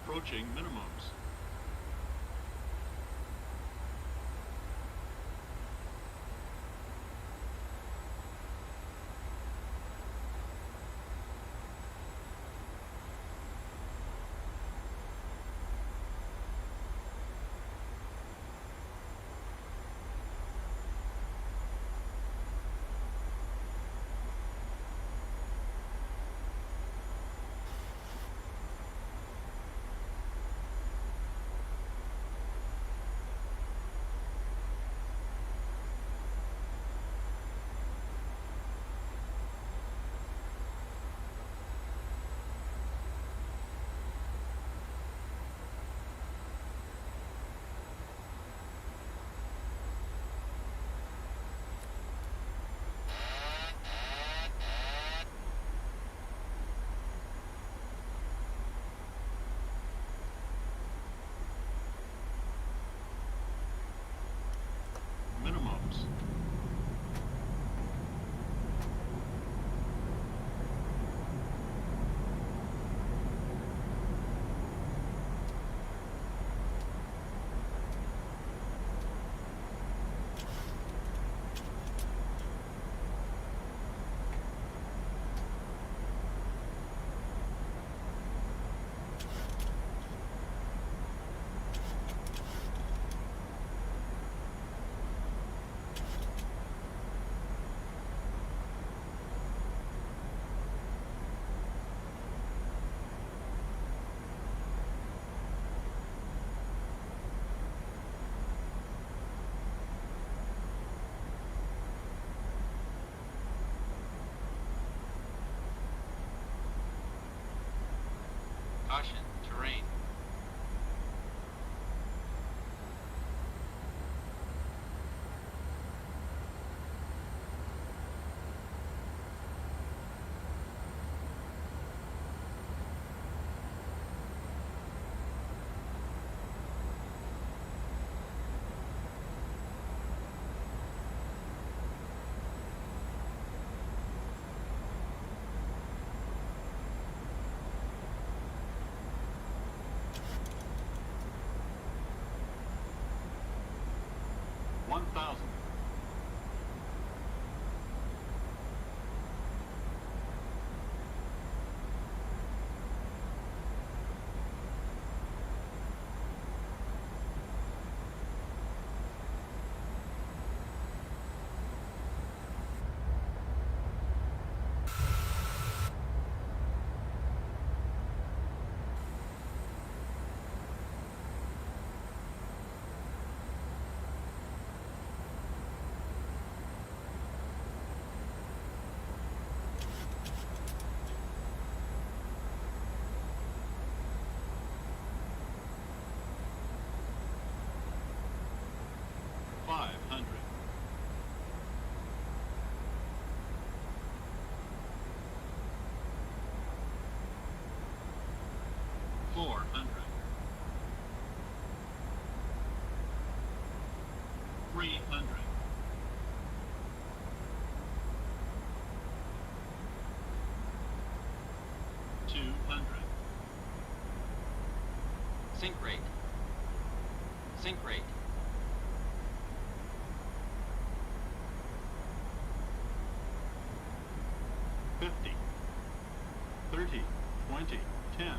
Approaching minimums. Minimums. Caution, terrain. $1,000. $500. $400. $300. $200. Sink rate. Sink rate. $50. $30. $20. $10.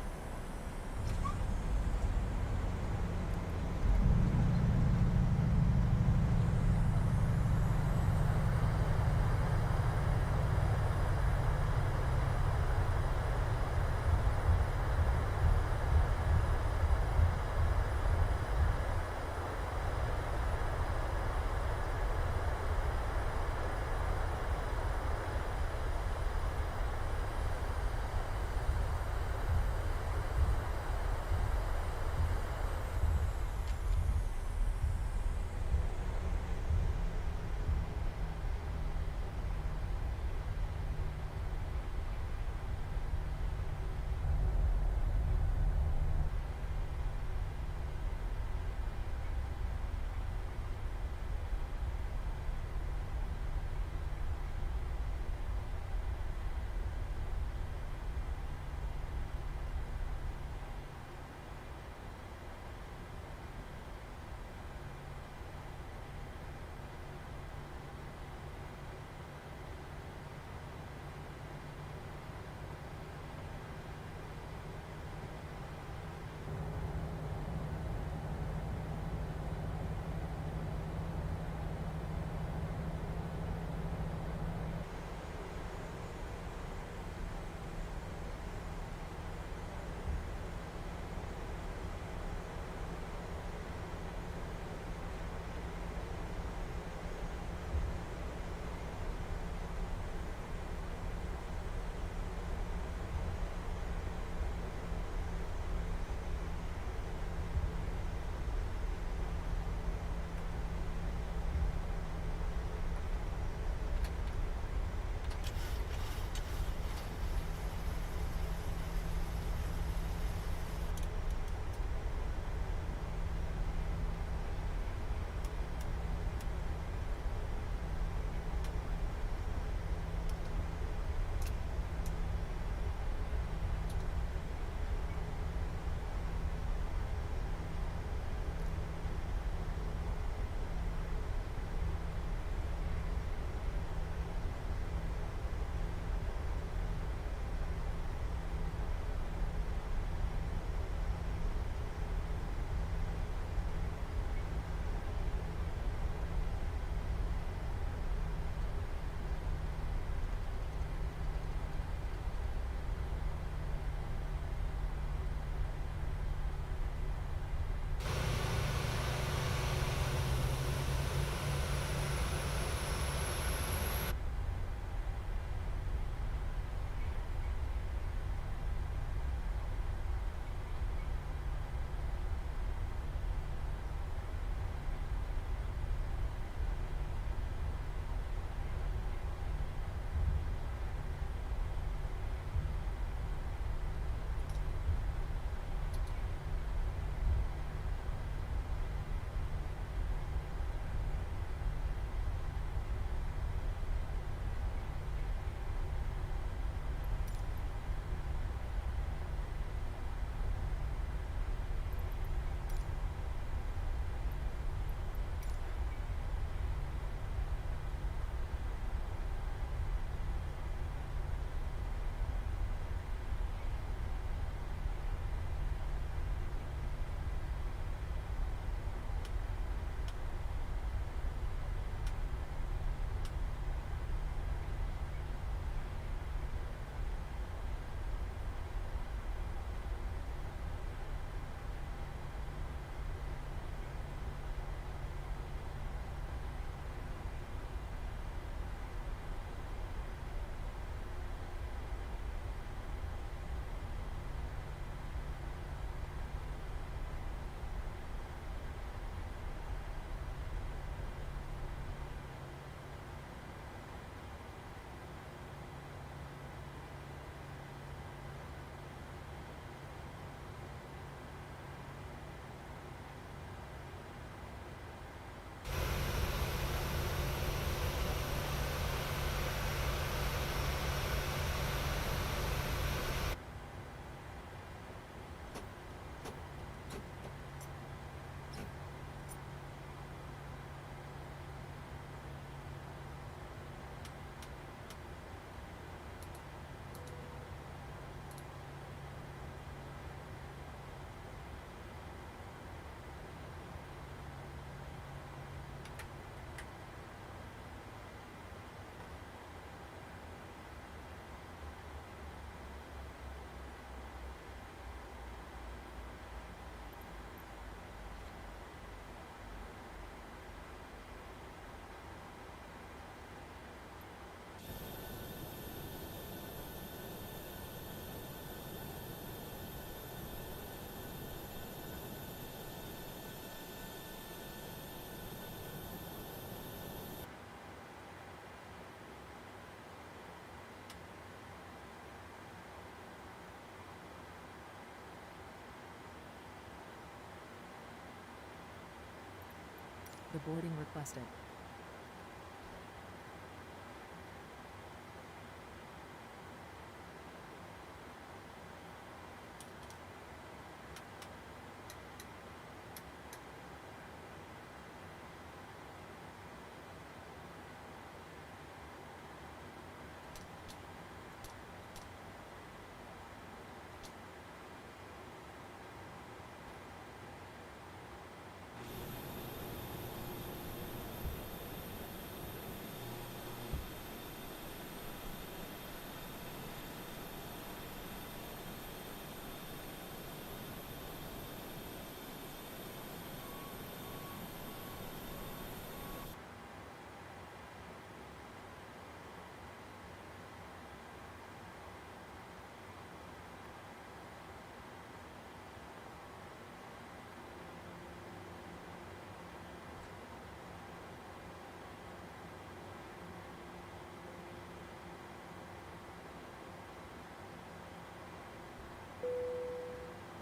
The boarding requested.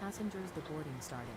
Passengers, the boarding starting.